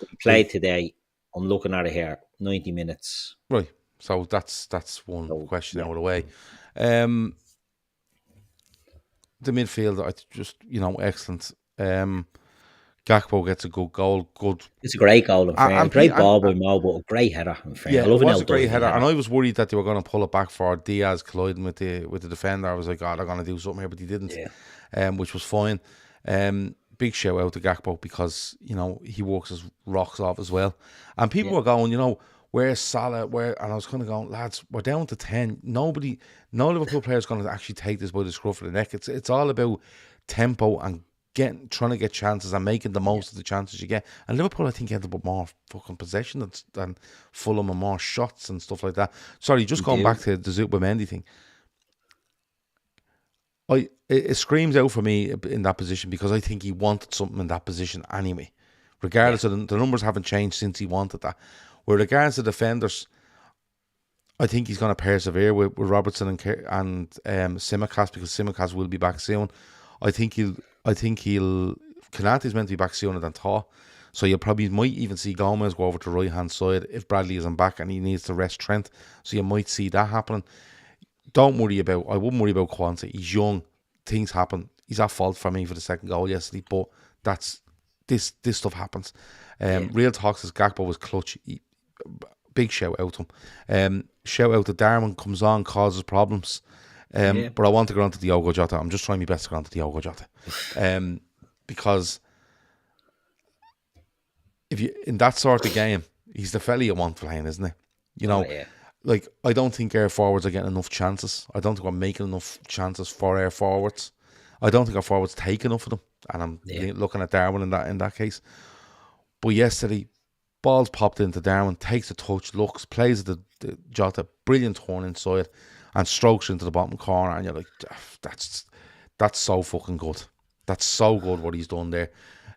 But he played today. I'm looking at it here, 90 minutes. Right. So that's one question out of the way. The midfield, I just excellent. Gakpo gets a good goal. Good. It's a great goal in fairness. Great ball by Mo, but a great header in fairness. Yeah, I love it was a great header, and I was worried that they were going to pull it back for Diaz colliding with the defender. I was like, they're going to do something here, but they didn't. Yeah. Which was fine. Big shout out to Gakpo because he works his rocks off as well, and people were going, where's Salah? And I was kind of going, lads, we're down to 10. No Liverpool player is going to actually take this by the scruff of the neck. It's all about tempo and trying to get chances and making the most of the chances you get. And Liverpool, I think, ended up with more fucking possession than Fulham and more shots and stuff like that. Sorry, just going back to the Zubamendi thing. It screams out for me in that position because I think he wanted something in that position anyway. Regardless of the numbers haven't changed since he wanted that. With regards to defenders, I think he's going to persevere with Robertson and Tsimikas because Tsimikas will be back soon. I think Konate's meant to be back sooner than thought. So you might even see Gomez go over to the right hand side if Bradley isn't back and he needs to rest Trent. So you might see that happening. I wouldn't worry about Kwanzaa. He's young. Things happen. He's at fault for me for the second goal yesterday, but this stuff happens. Real talk says Gakpo was clutch. Big shout out to him. Shout out to Darwin, comes on, causes problems. But I want to go on to Diogo Jota. I'm just trying my best to go on to Diogo Jota. Because if you in that sort of game, he's the fella you want playing, isn't he? Like, I don't think our forwards are getting enough chances. I don't think we're making enough chances for our forwards. I don't think our forwards take enough of them. And I'm looking at Darwin in that case. But yesterday, balls popped into Darwin, takes a touch, looks, plays the Jota, brilliant turn inside, and strokes into the bottom corner. And you're like, that's so fucking good. That's so good what he's done there.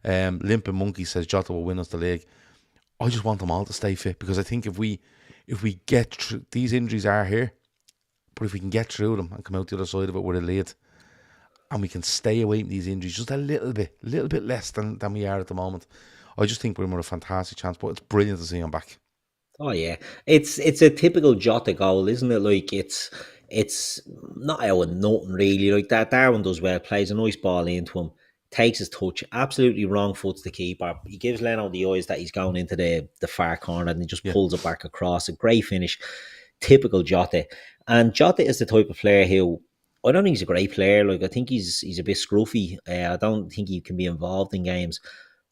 Limping Monkey says Jota will win us the league. I just want them all to stay fit because I think if we get through, these injuries are here, but if we can get through them and come out the other side of it with a lead, and we can stay away from these injuries just a little bit less than we are at the moment, I just think we're in a fantastic chance. But it's brilliant to see him back. Oh yeah, it's a typical Jota goal, isn't it? Like it's It's not out of nothing really. Like that, Darwin does well, plays a nice ball into him, takes his touch, absolutely wrong foots the keeper. He gives Leno the eyes that he's going into the far corner and he just Yeah. pulls it back across. A great finish. Typical Jota. And Jota is the type of player who I don't think he's a great player. Like I think he's a bit scruffy. I don't think he can be involved in games.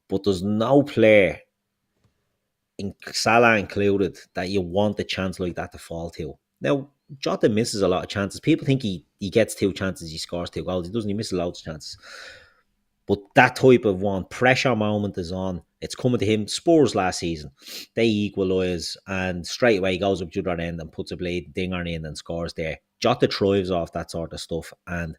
But there's no player, in Salah included, that you want a chance like that to fall to. Now, Jota misses a lot of chances. People think he gets 2 chances, he scores 2 goals. He doesn't. He misses loads of chances. But that type of one, pressure moment is on. It's coming to him. Spurs last season, they equalise and straight away he goes up to the other end and puts a blade dinger in and scores there. Jota thrives off that sort of stuff. And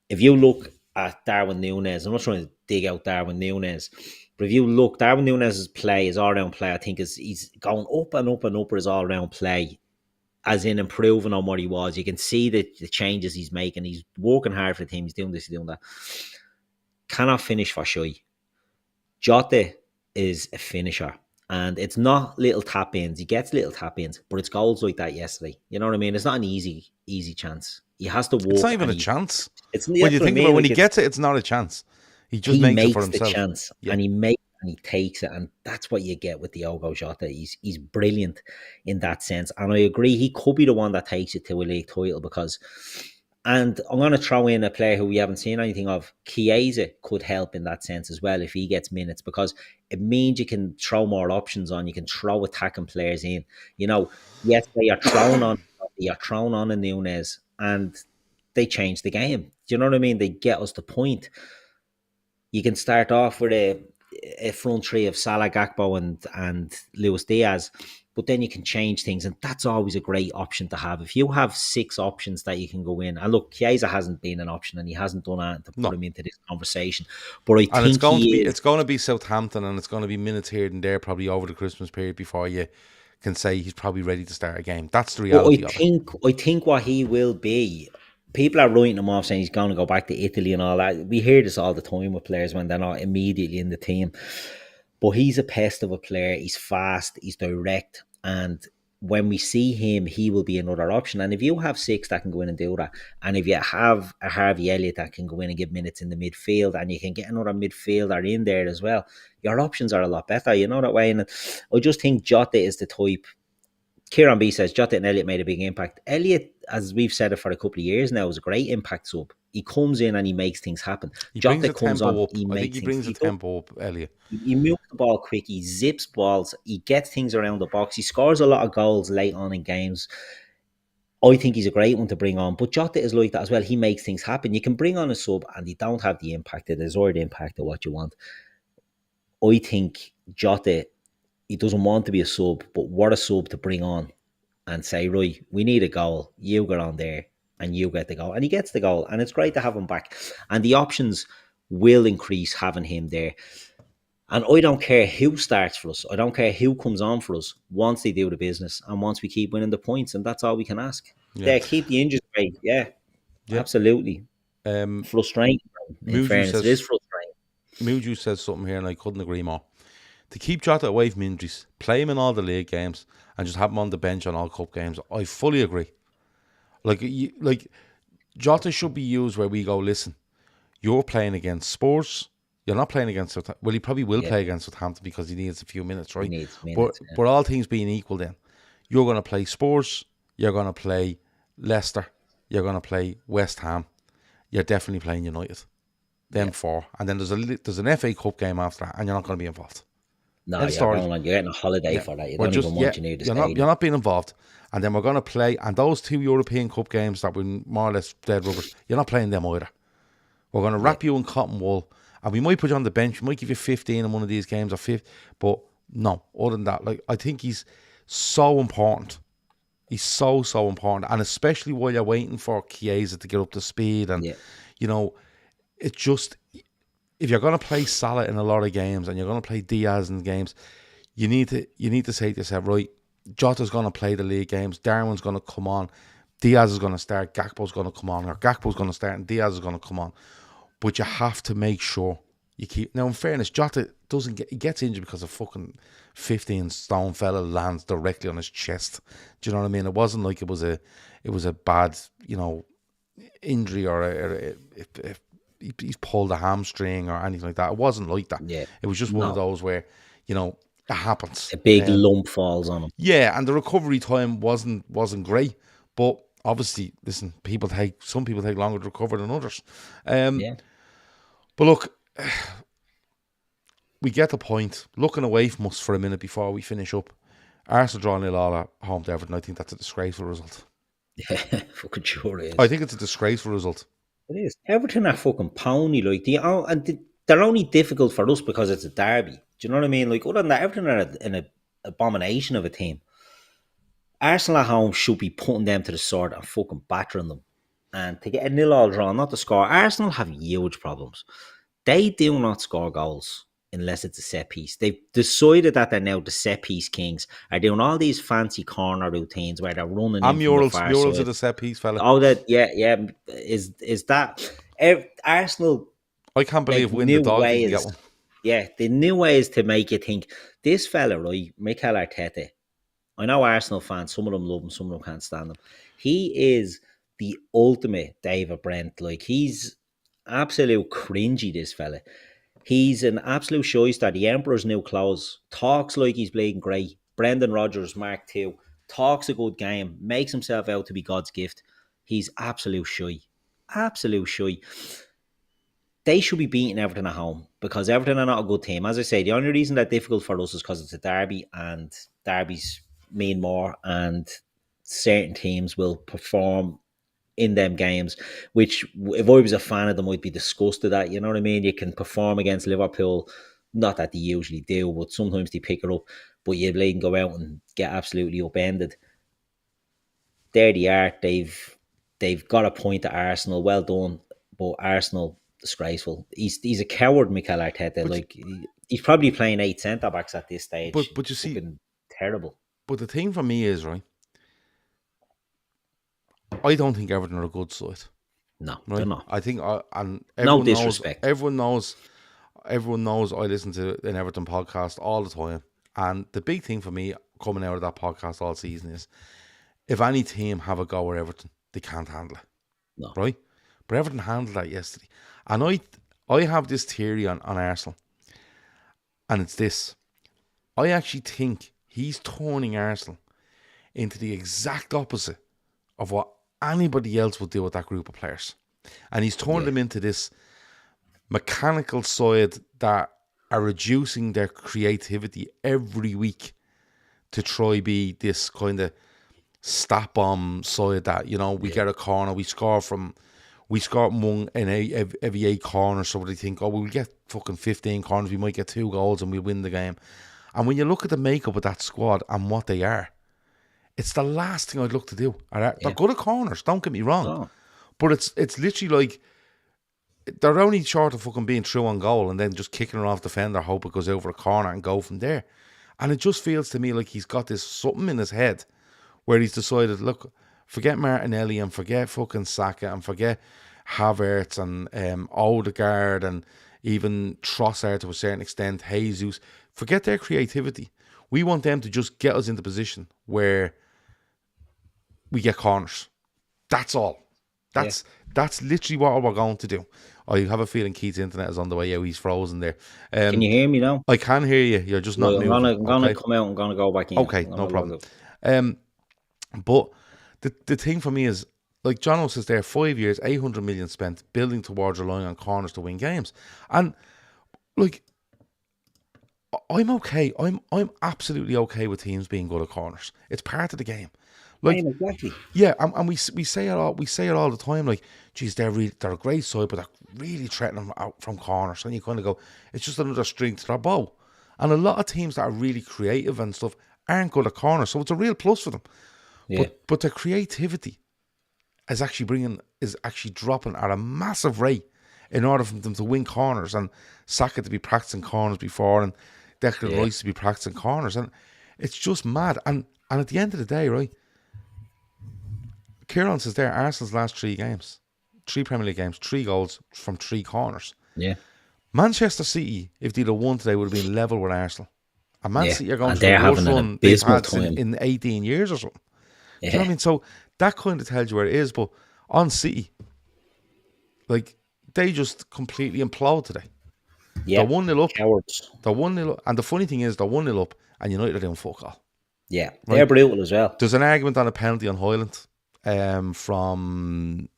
if you look at Darwin Núñez, I'm not trying to dig out Darwin Núñez, but if you look, Darwin Núñez's play, his all-round play, I think he's going up and up and up his all-round play, as in improving on what he was. You can see the changes he's making. He's working hard for the team. He's doing this, he's doing that. Cannot finish for shy. Jota is a finisher. And it's not little tap-ins. He gets little tap-ins, but it's goals like that yesterday. You know what I mean? It's not an easy chance. He has to work. It's not even a chance. It's When you think about when he gets it, it's not a chance. He just makes it for himself. The chance, and he makes and he takes it, and that's what you get with Diogo Jota. He's brilliant in that sense, and I agree. He could be the one that takes it to a league title because. And I'm going to throw in a player who we haven't seen anything of. Chiesa could help in that sense as well if he gets minutes, because it means you can throw more options on. You can throw attacking players in. You know, yes, they are thrown on. They are thrown on in Núñez, and they change the game. Do you know what I mean? They get us the point. You can start off with a front three of Salah, Gakpo, and Luis Diaz, but then you can change things, and that's always a great option to have. If you have 6 options that you can go in, and look, Chiesa hasn't been an option, and he hasn't done anything to put him into this conversation. But I think it's going to be Southampton, and it's going to be minutes here and there, probably over the Christmas period before you can say he's probably ready to start a game. That's the reality of it. I think what he will be. People are writing him off saying he's going to go back to Italy and all that. We hear this all the time with players when they're not immediately in the team. But he's a pest of a player. He's fast, he's direct, and when we see him, he will be another option. And if you have 6 that can go in and do that, and if you have a Harvey Elliott that can go in and give minutes in the midfield, and you can get another midfielder in there as well, your options are a lot better, you know that way. And I just think Jota is the type. Kieran B says Jota and Elliott made a big impact. Elliott, as we've said it for a couple of years now, is a great impact sub. He comes in and he makes things happen. Jota comes on, up. I think he brings the tempo up, Elliott. He moves the ball quick. He zips balls. He gets things around the box. He scores a lot of goals late on in games. I think he's a great one to bring on. But Jota is like that as well. He makes things happen. You can bring on a sub and he don't have the impact, the desired impact of what you want. I think Jota, he doesn't want to be a sub, but what a sub to bring on and say, right, we need a goal. You get on there and you get the goal. And he gets the goal. And it's great to have him back. And the options will increase having him there. And I don't care who starts for us. I don't care who comes on for us once they do the business and once we keep winning the points. And that's all we can ask. Yeah, keep the injuries rate. Yeah, absolutely. Frustrating. In fairness, it is frustrating. Muju says something here and I couldn't agree more. To keep Jota away from injuries, play him in all the league games and just have him on the bench on all cup games. I fully agree. Like Jota should be used where we go, listen, you're playing against Spurs. You're not playing against Southampton. Well, he probably will play against Southampton because he needs a few minutes, right? He needs minutes, but all things being equal then, you're going to play Spurs, you're going to play Leicester, you're going to play West Ham, you're definitely playing United. Them 4. And then there's an FA Cup game after that and you're not going to be involved. No, you're getting a holiday for that. You don't even want you near the stadium. You're not being involved. And then we're going to play, and those 2 European Cup games that were more or less dead rubbish, you're not playing them either. We're going to wrap you in cotton wool, and we might put you on the bench. We might give you 15 in one of these games or 50, but no, other than that, like I think he's so important. He's so important, and especially while you're waiting for Chiesa to get up to speed, and you know, it just. If you're going to play Salah in a lot of games and you're going to play Diaz in games, you need to say to yourself, right, Jota's going to play the league games, Darwin's going to come on, Diaz is going to start, Gakpo's going to come on, or Gakpo's going to start and Diaz is going to come on. But you have to make sure you keep... Now, in fairness, Jota he gets injured because a fucking 15-stone fella lands directly on his chest. Do you know what I mean? It wasn't like it was a bad, injury or if he's pulled a hamstring or anything like that. It wasn't like that. Yeah. It was just one of those where, it happens. A big lump falls on him. Yeah, and the recovery time wasn't great, but obviously, listen, some people take longer to recover than others. But look, we get the point. Looking away from us for a minute before we finish up, Arsenal drawing 0-0 at home to Everton. I think that's a disgraceful result. Yeah, fucking sure it is. I think it's a disgraceful result. It is. Everton are fucking pony, like they're only difficult for us because it's a derby. Do you know what I mean? Like, other than that, Everton are an abomination of a team. Arsenal at home should be putting them to the sword and fucking battering them. And to get a 0-0 draw, not to score, Arsenal have huge problems. They do not score goals unless it's a set piece. They've decided that they're now the set piece kings. Are doing all these fancy corner routines where they're running. I'm murals are the set piece fella. Oh, that yeah. Is that Arsenal? I can't believe win the dog didn't get one. Yeah, the new ways to make you think this fella, right, Mikel Arteta. I know Arsenal fans, some of them love him, some of them can't stand him. He is the ultimate David Brent. Like, he's absolute cringy, this fella. He's an absolute shyster. The Emperor's new clothes. Talks like he's playing great. Brendan Rodgers, Mark II. Talks a good game. Makes himself out to be God's gift. He's absolute shy. Absolute shy. They should be beating Everton at home because Everton are not a good team. As I say, the only reason they're difficult for us is because it's a derby and derbies mean more, and certain teams will perform in them games, which if I was a fan of them, I'd be disgusted at. You know what I mean? You can perform against Liverpool, not that they usually do, but sometimes they pick it up. But you can go out and get absolutely upended. There they are. They've got a point at Arsenal. Well done, but Arsenal disgraceful. He's a coward, Mikel Arteta. He's probably playing 8 centre backs at this stage. But you see, terrible. But the thing for me is, right, I don't think Everton are a good side. No, right? they're not. I think, and no disrespect. Everyone knows I listen to an Everton podcast all the time. And the big thing for me coming out of that podcast all season is, if any team have a go at Everton, they can't handle it. No. Right? But Everton handled that yesterday. And I have this theory on Arsenal. And it's this. I actually think he's turning Arsenal into the exact opposite of what anybody else would do with that group of players. And he's turned them into this mechanical side that are reducing their creativity every week to try be this kind of stat bomb side that, we get a corner, we score among every 8 corners, so they think, we'll get fucking 15 corners, we might get 2 goals and we'll win the game. And when you look at the makeup of that squad and what they are, it's the last thing I'd look to do. They're good at corners, don't get me wrong. Oh. But it's literally like, they're only short of fucking being true on goal and then just kicking it off the defender, hope it goes over a corner and go from there. And it just feels to me like he's got this something in his head where he's decided, look, forget Martinelli and forget fucking Saka and forget Havertz and Odegaard and even Trossard to a certain extent, Jesus. Forget their creativity. We want them to just get us into position where we get corners. That's all. That's literally what we're going to do. I have a feeling Keith's internet is on the way out. He's frozen there. Can you hear me now? I can hear you. You're just not moving. I'm going to come out. I'm going to go back in. Okay, no problem. But the thing for me is, like John says there, 5 years, 800 million spent building towards relying on corners to win games. And like, I'm okay. I'm absolutely okay with teams being good at corners. It's part of the game. Like, exactly. Yeah, and we say it all. We say it all the time. Like, geez, they're a great side, but they're really threatening out from corners. And you kind of go, it's just another string to their bow. And a lot of teams that are really creative and stuff aren't good at corners, so it's a real plus for them. Yeah. But their creativity is actually dropping at a massive rate in order for them to win corners, and Saka to be practicing corners before, and Declan Rice to be practicing corners, and it's just mad. And at the end of the day, right, Kieran says there, Arsenal's last 3 games, 3 Premier League games, 3 goals from 3 corners. Yeah. Manchester City, if they'd have won today, would have been level with Arsenal. And Man Yeah, City are going and through the they're worst having an run they've abysmal had time. in 18 years or something. Do you know what I Yeah, mean? So that kind of tells you where it is. But on City, like, they just completely implode today. They're yeah, 1-0 up. cowards. They're 1-0 up. And the funny thing is, they're 1-0 up, and United are doing fuck all. Yeah, they're Right? brutal as well. There's an argument on a penalty on Hoyland from,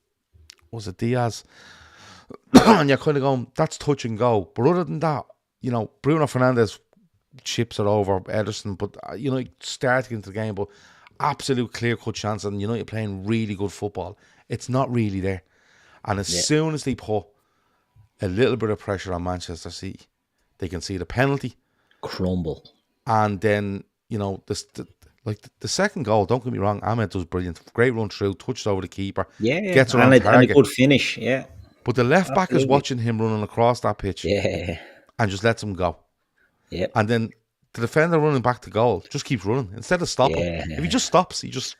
was it Diaz? And you're kind of going, that's touch and go. But other than that, Bruno Fernandes chips it over Ederson, but starting into the game, but absolute clear-cut chance, and you're playing really good football. It's not really there. And as soon as they put a little bit of pressure on Manchester City, they can see the penalty, Crumble. and then the second goal. Don't get me wrong, Ahmed was brilliant, great run through, touched over the keeper, Yeah, gets and around a target. good finish. Yeah, But the left back is absolutely. watching him running across that pitch Yeah, and just lets him go. yeah, And then the defender running back to goal just keeps running instead of stopping. yeah. If he just stops, he just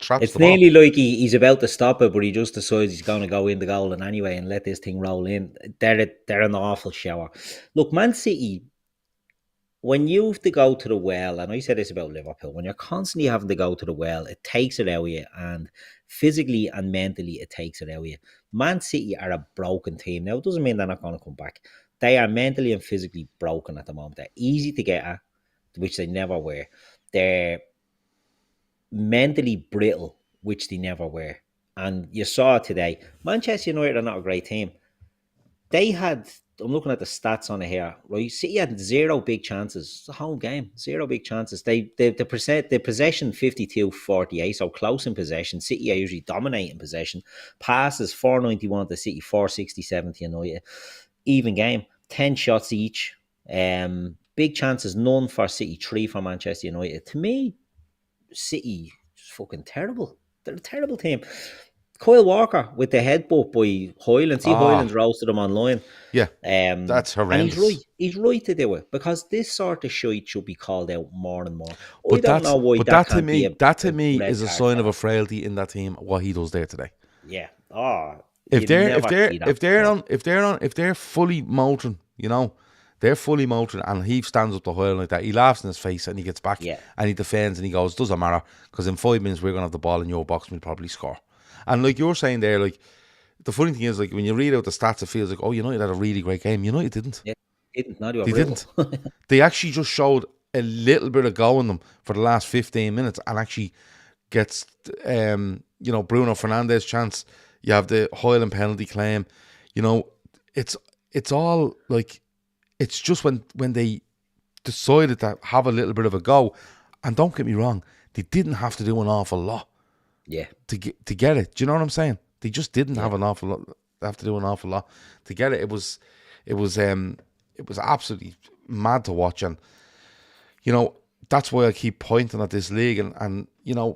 traps It's the ball. nearly like he's about to stop it, but he just decides he's going to go in the goal and anyway and let this thing roll in. They're an awful shower. Look, Man City, when you have to go to the well, and I said this about Liverpool, when you're constantly having to go to the well, it takes it out of you, and physically and mentally, it takes it out of you. Man City are a broken team. Now, it doesn't mean they're not going to come back. They are mentally and physically broken at the moment. They're easy to get at, which they never were. They're mentally brittle, which they never were. And you saw it today. Manchester United are not a great team. They had, I'm looking at the stats on it here, right? City had zero big chances. The whole game, zero big chances. The possession 52-48, so close in possession. City are usually dominating possession. Passes 491 to City, 467 to United. Even game, 10 shots each. Big chances, none for City, 3 for Manchester United. To me, City is fucking terrible. They're a terrible team. Kyle Walker with the headbutt by Hoyland. See, Ah, Hoyland's roasted him online. yeah, that's And he's right. horrendous. He's right to do it because this sort of shite should be called out more and more. I But don't know why that that to can't be me, that a to me red is a card sign for of a him. frailty in that team. What he does there today. Yeah. Oh, If you never see that before. if they're fully motoring, they're fully motoring, and he stands up to Hoyle like that. He laughs in his face and he gets back Yeah. and he defends and he goes, doesn't matter because in 5 minutes we're gonna have the ball in your box and we'll probably score. And like you're saying there, like the funny thing is, like when you read out the stats, it feels like, oh, United had a really great game. United didn't. Yeah. Didn't. Not even They brutal. didn't. They actually just showed a little bit of go in them for the last 15 minutes and actually gets, Bruno Fernandes chance. You have the Hoyland penalty claim. It's all like, it's just when they decided to have a little bit of a go. And don't get me wrong, they didn't have to do an awful lot Yeah. to get it. Do you know what I'm saying? They just didn't Yeah. have to do an awful lot to get it. It was absolutely mad to watch, and that's why I keep pointing at this league. And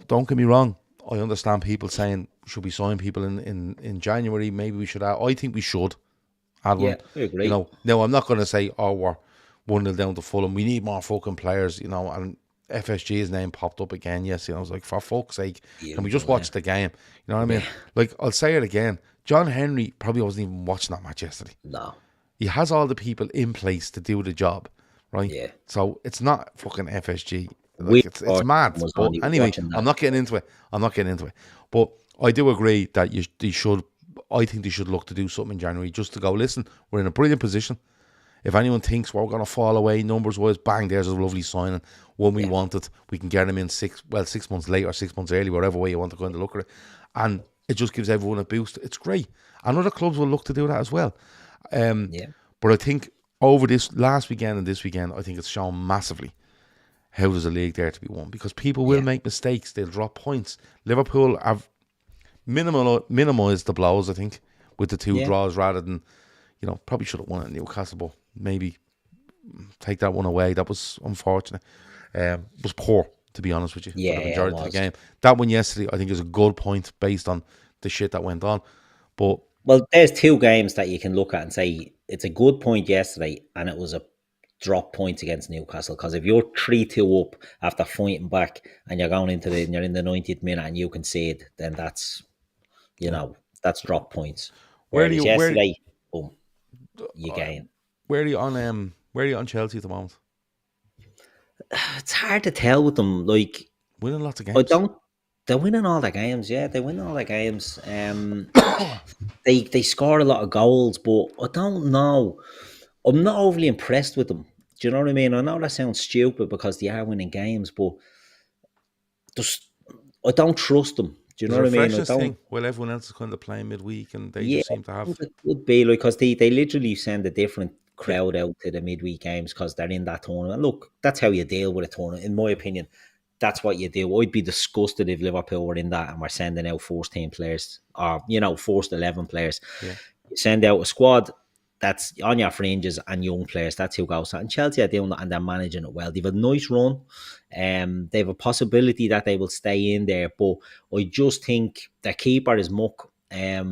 don't get me wrong, I understand people saying should we sign people in January? Maybe we should. I think we should add Yeah. one. I agree. Now I'm not going to say, oh, we're 1-0 down to Fulham. We need more fucking players. And FSG's name popped up again. Yes, I was like, for fuck's sake, can we just watch the game? You know what I mean? Like, I'll say it again. John Henry probably wasn't even watching that match yesterday. No. He has all the people in place to do the job, right? Yeah. So it's not fucking FSG. We Like, it's mad. was But only anyway, watching that. I'm not getting into it. But I do agree that they should. I think they should look to do something in January, just to go, listen, we're in a brilliant position. If anyone thinks we're going to fall away numbers wise, bang, there's a lovely signing. One we wanted, we can get him in 6 months late or 6 months early, whatever way you want to go and look at it. And it just gives everyone a boost. It's great. And other clubs will look to do that as well. But I think over this last weekend and this weekend, I think it's shown massively how there's a league there to be won, because people will make mistakes. They'll drop points. Liverpool have minimised the blows, I think, with the 2 draws rather than, probably should have won at Newcastle, but maybe take that one away. That was unfortunate. Was poor, to be honest with you, for the majority of the game. That one yesterday, I think, is a good point based on the shit that went on. But Well, there's 2 games that you can look at and say it's a good point yesterday, and it was a drop points against Newcastle. Because if you're 3-2 up after fighting back and you're going into and you're in the 90th minute and you concede, then that's that's drop points. where do Whereas you yesterday, boom, you gain. Where are you on? Where are you on Chelsea at the moment? It's hard to tell with them. Like, Winning lots of I games. don't. They're winning all their games. Yeah, they win all their games. They score a lot of goals, but I don't know. I'm not overly impressed with them. Do you know what I mean? I know that sounds stupid because they are winning games, but just I don't trust them. Do you know There's a what I mean? I freshness don't. thing while everyone else is kind of playing midweek, and they Yeah, just seem to I have. think it could be like because they literally send a different Yeah, crowd out to the midweek games because they're in that tournament. And look, that's how you deal with a tournament, in my opinion. That's what you do. I'd be disgusted if Liverpool were in that and we're sending out first team players or first 11 players. yeah. You send out a squad that's on your fringes and young players. That's who goes. And Chelsea are doing that and they're managing it well. They've a nice run. They have a possibility that they will stay in there, but I just think their keeper is muck. I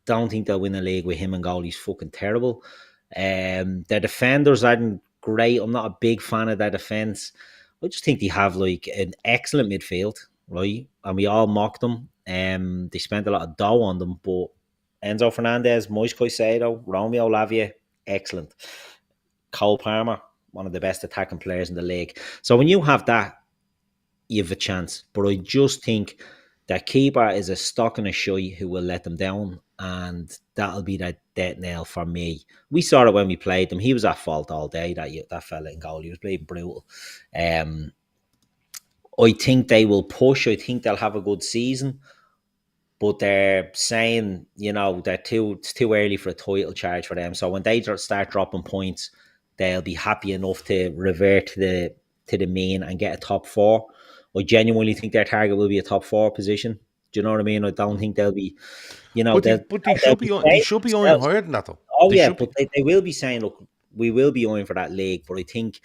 don't think they'll win a league with him and goal. He's fucking terrible. Their defenders aren't great. I'm not a big fan of their defence. I just think they have like an excellent midfield, right? And we all mock them. They spent a lot of dough on them, but Enzo Fernandez, Moise Caicedo, Romeo Lavia, excellent. Cole Palmer, one of the best attacking players in the league. So when you have that, you have a chance. But I just think that keeper is a stock and a shy who will let them down, and that'll be that death nail for me. We saw it when we played them. He was at fault all day. That fella in goal, he was playing brutal. Um, I think they will push. I think they'll have a good season. But they're saying, it's too early for a title charge for them. So when they start dropping points, they'll be happy enough to revert to the mean and get a top four. I genuinely think their target will be a top four position. Do you know what I mean? I don't think they'll be, But they, they'll, but they they'll should be be on. They saying should be on themselves. higher than that, though. Oh They yeah, should but be. they will be saying, look, we will be going for that league. But I think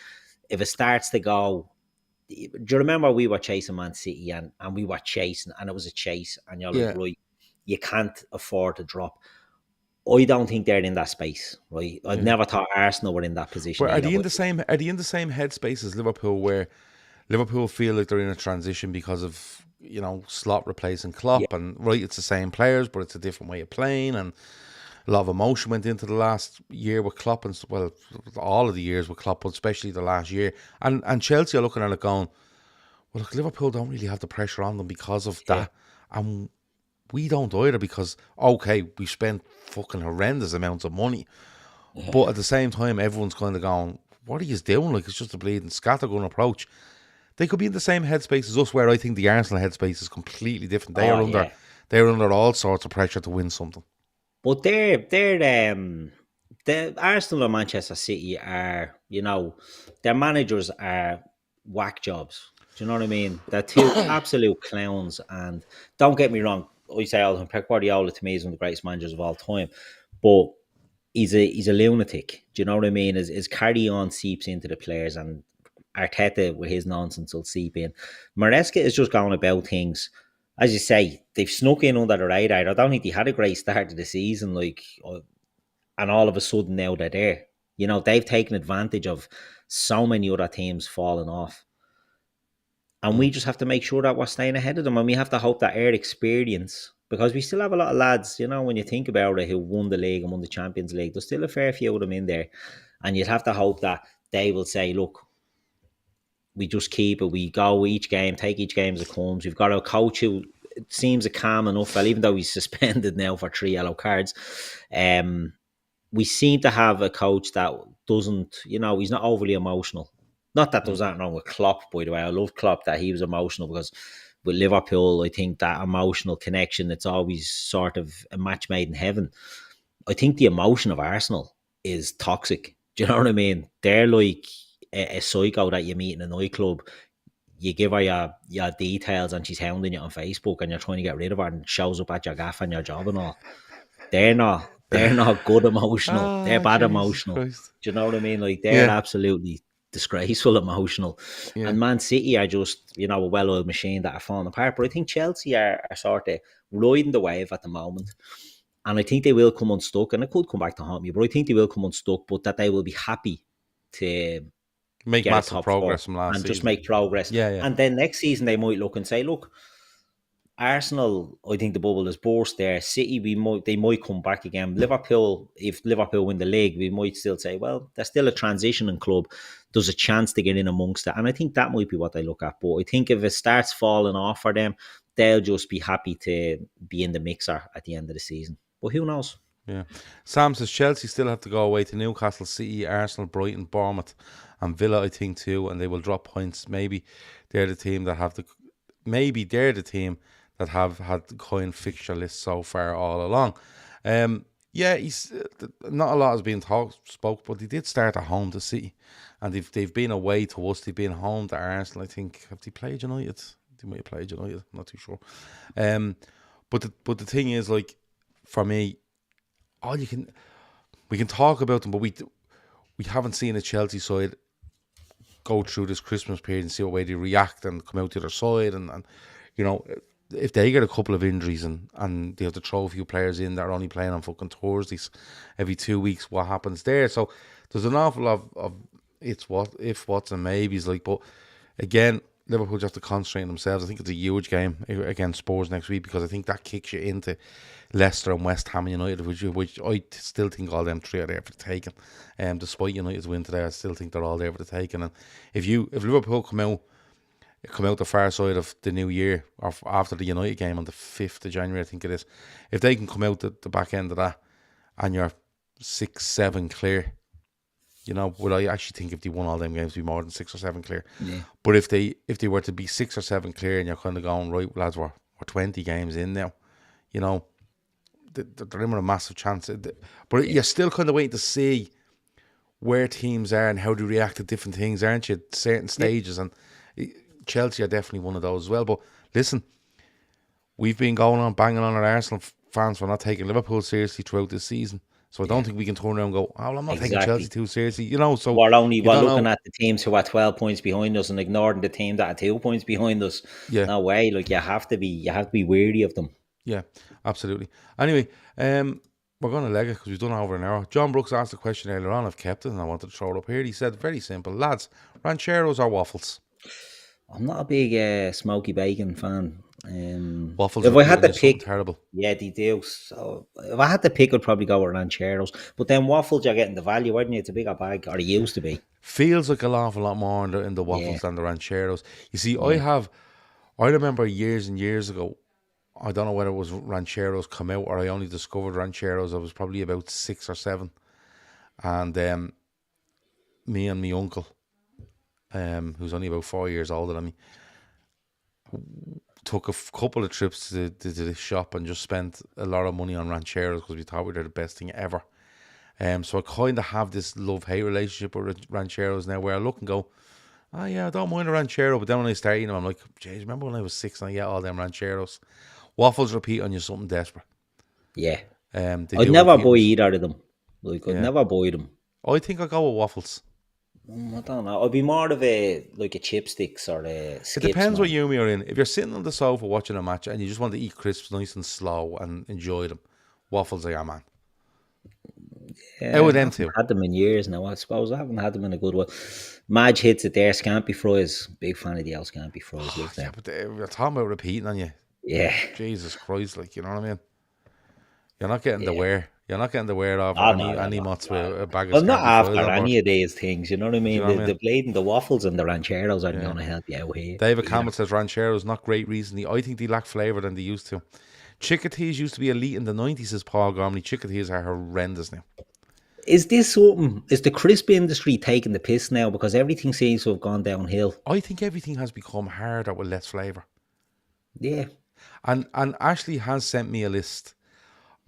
if it starts to go, do you remember we were chasing Man City and we were chasing and it was a chase and you're like, Yeah, right, you can't afford to drop. I don't think they're in that space, right? I'd yeah. never thought Arsenal were in that position But are either. they in But the same? Are they in the same headspace as Liverpool, where Liverpool feel like they're in a transition because of Slot replacing yeah, Klopp, and right, it's the same players, but it's a different way of playing, and a lot of emotion went into the last year with Klopp, and well, all of the years with Klopp, but especially the last year. And Chelsea are looking at it going, well, look, Liverpool don't really have the pressure on them because of yeah, that, and we don't either because okay, we spent fucking horrendous amounts of money, yeah. but at the same time, everyone's kind of going, what are you doing? Like, it's just a bleeding scattergun approach. They could be in the same headspace as us, where I think the Arsenal headspace is completely different. Oh yeah. They're under all sorts of pressure to win something. But the Arsenal and Manchester City are, their managers are whack jobs. Do you know what I mean? They're two absolute clowns. And don't get me wrong, I say all the time, Pep Guardiola to me is one of the greatest managers of all time. But he's a lunatic. Do you know what I mean? His carry on seeps into the players, and Arteta with his nonsense will seep in. Maresca is just going about things. As you say, they've snuck in under the radar. I don't think they had a great start to the season, and all of a sudden now they're there. They've taken advantage of so many other teams falling off. And we Mm. just have to make sure that we're staying ahead of them. And we have to hope that our experience, because we still have a lot of lads, when you think about it, who won the league and won the Champions League, there's still a fair few of them in there. And you'd have to hope that they will say, look, we just keep it. We go each game, take each game as it comes. We've got a coach who seems a calm enough fella, even though he's suspended now for 3 yellow cards. We seem to have a coach that doesn't, he's not overly emotional. Not that there's Mm. anything wrong with Klopp, by the way. I love Klopp that he was emotional because with Liverpool, I think that emotional connection, it's always sort of a match made in heaven. I think the emotion of Arsenal is toxic. Do you know what I mean? They're like a psycho that you meet in a nightclub. You give her your details and she's hounding you on Facebook and you're trying to get rid of her and shows up at your gaff and your job and all. They're not good emotional. They're Ah, bad Jesus emotional. Christ. Do you know what I mean? Like they're Yeah, absolutely disgraceful emotional. yeah. And Man City are just, a well-oiled machine that are falling apart. But I think Chelsea are sort of riding the wave at the moment. And I think they will come unstuck. And it could come back to haunt me, but I think they will come unstuck, but that they will be happy to Make get a massive top four progress from last and just season. make progress. Yeah, yeah. And then next season they might look and say, look, Arsenal, I think the bubble is burst there. City, they might come back again. Liverpool, if Liverpool win the league, we might still say, well, they're still a transitioning club. There's a chance to get in amongst it. And I think that might be what they look at. But I think if it starts falling off for them, they'll just be happy to be in the mixer at the end of the season. But who knows? Yeah. Sam says Chelsea still have to go away to Newcastle, City, Arsenal, Brighton, Bournemouth, and Villa, I think, too, and they will drop points. Maybe they're the team that have had the coin fixture list so far all along. Yeah, he's not a lot has been spoke, but they did start at home to City, and they've been away to us. They've been home to Arsenal. I think have they played United? They might have played United. I'm not too sure. But the thing is, like, for me, we can talk about them, but we haven't seen a Chelsea side go through this Christmas period and see what way they react and come out the other side, and you know, if they get a couple of injuries and they have to throw a few players in that are only playing on fucking Thursdays every 2 weeks, what happens there? So there's an awful lot of what's and maybes, like, but again, Liverpool just have to concentrate on themselves. I think it's a huge game against Spurs next week, because I think that kicks you into Leicester and West Ham and United, which I still think all them three are there for the taking. Despite United's win today, I still think they're all there for the taking. And if Liverpool come out the far side of the new year, or after the United game on the 5th of January, I think it is, if they can come out the back end of that and you're 6-7 clear, you know, would I actually think if they won all them games, be more than 6 or 7 clear? Yeah. But if they were to be 6 or 7 clear, and you're kind of going, right, lads, we're 20 games in now, you know, they're in with a massive chance. But you're still kind of waiting to see where teams are and how they react to different things, aren't you? At certain stages, and Chelsea are definitely one of those as well. But listen, we've been going on banging on our Arsenal fans for not taking Liverpool seriously throughout this season. So I don't think we can turn around and go, oh, well, I'm not taking Chelsea too seriously. You know, so we're looking at the teams who are 12 points behind us and ignoring the team that are 2 points behind us. Yeah. No way. Like, you have to be wary of them. Yeah, absolutely. Anyway, we're going to leg it because we've done over an hour. John Brooks asked a question earlier on. I've kept it and I wanted to throw it up here. He said, very simple, lads, rancheros or waffles? I'm not a big smoky bacon fan. Waffles, if I had to pick, terrible. Yeah, they do. So if I had to pick, I'd probably go with rancheros. But then waffles, you're getting the value, aren't you? It's a bigger bag, or it used to be. Feels like an awful lot more in the waffles than the rancheros. You see, I remember years and years ago, I don't know whether it was rancheros come out or I only discovered rancheros. I was probably about 6 or 7, and me and my uncle, who's only about 4 years older than me, took a couple of trips to the shop and just spent a lot of money on rancheros because we thought we were the best thing ever. So I kind of have this love-hate relationship with rancheros now, where I look and go, oh yeah, I don't mind a ranchero, but then when I start eating them, I'm like, geez, remember when I was 6 and I ate all them rancheros? Waffles repeat on you something desperate. Yeah. I'd never buy either of them. I'd never buy them. I think I'll go with waffles. I don't know. I'd be more of a chipsticks or a Skips. It depends what humor you're in. If you're sitting on the sofa watching a match and you just want to eat crisps nice and slow and enjoy them, waffles are your man. Yeah, I haven't had them in years now, I suppose. I haven't had them in a good while. Madge hits it there. Scampi fries. Big fan of the old scampi fries. Yeah, but you're talking about repeating on you. Yeah. Jesus Christ, like, you know what I mean? You're not getting the wear. You're not getting the wear off any mutts with a bag of I'm not after any of these things, you know what I mean? You know the blade and the waffles and the rancheros aren't going to help you out here. David Campbell says rancheros not great recently. I think they lack flavour than they used to. Chickatees used to be elite in the 90s, says Paul Gormley. Chickatees are horrendous now. Is this something? Is the crisp industry taking the piss now because everything seems to have gone downhill? I think everything has become harder with less flavour. Yeah. And Ashley has sent me a list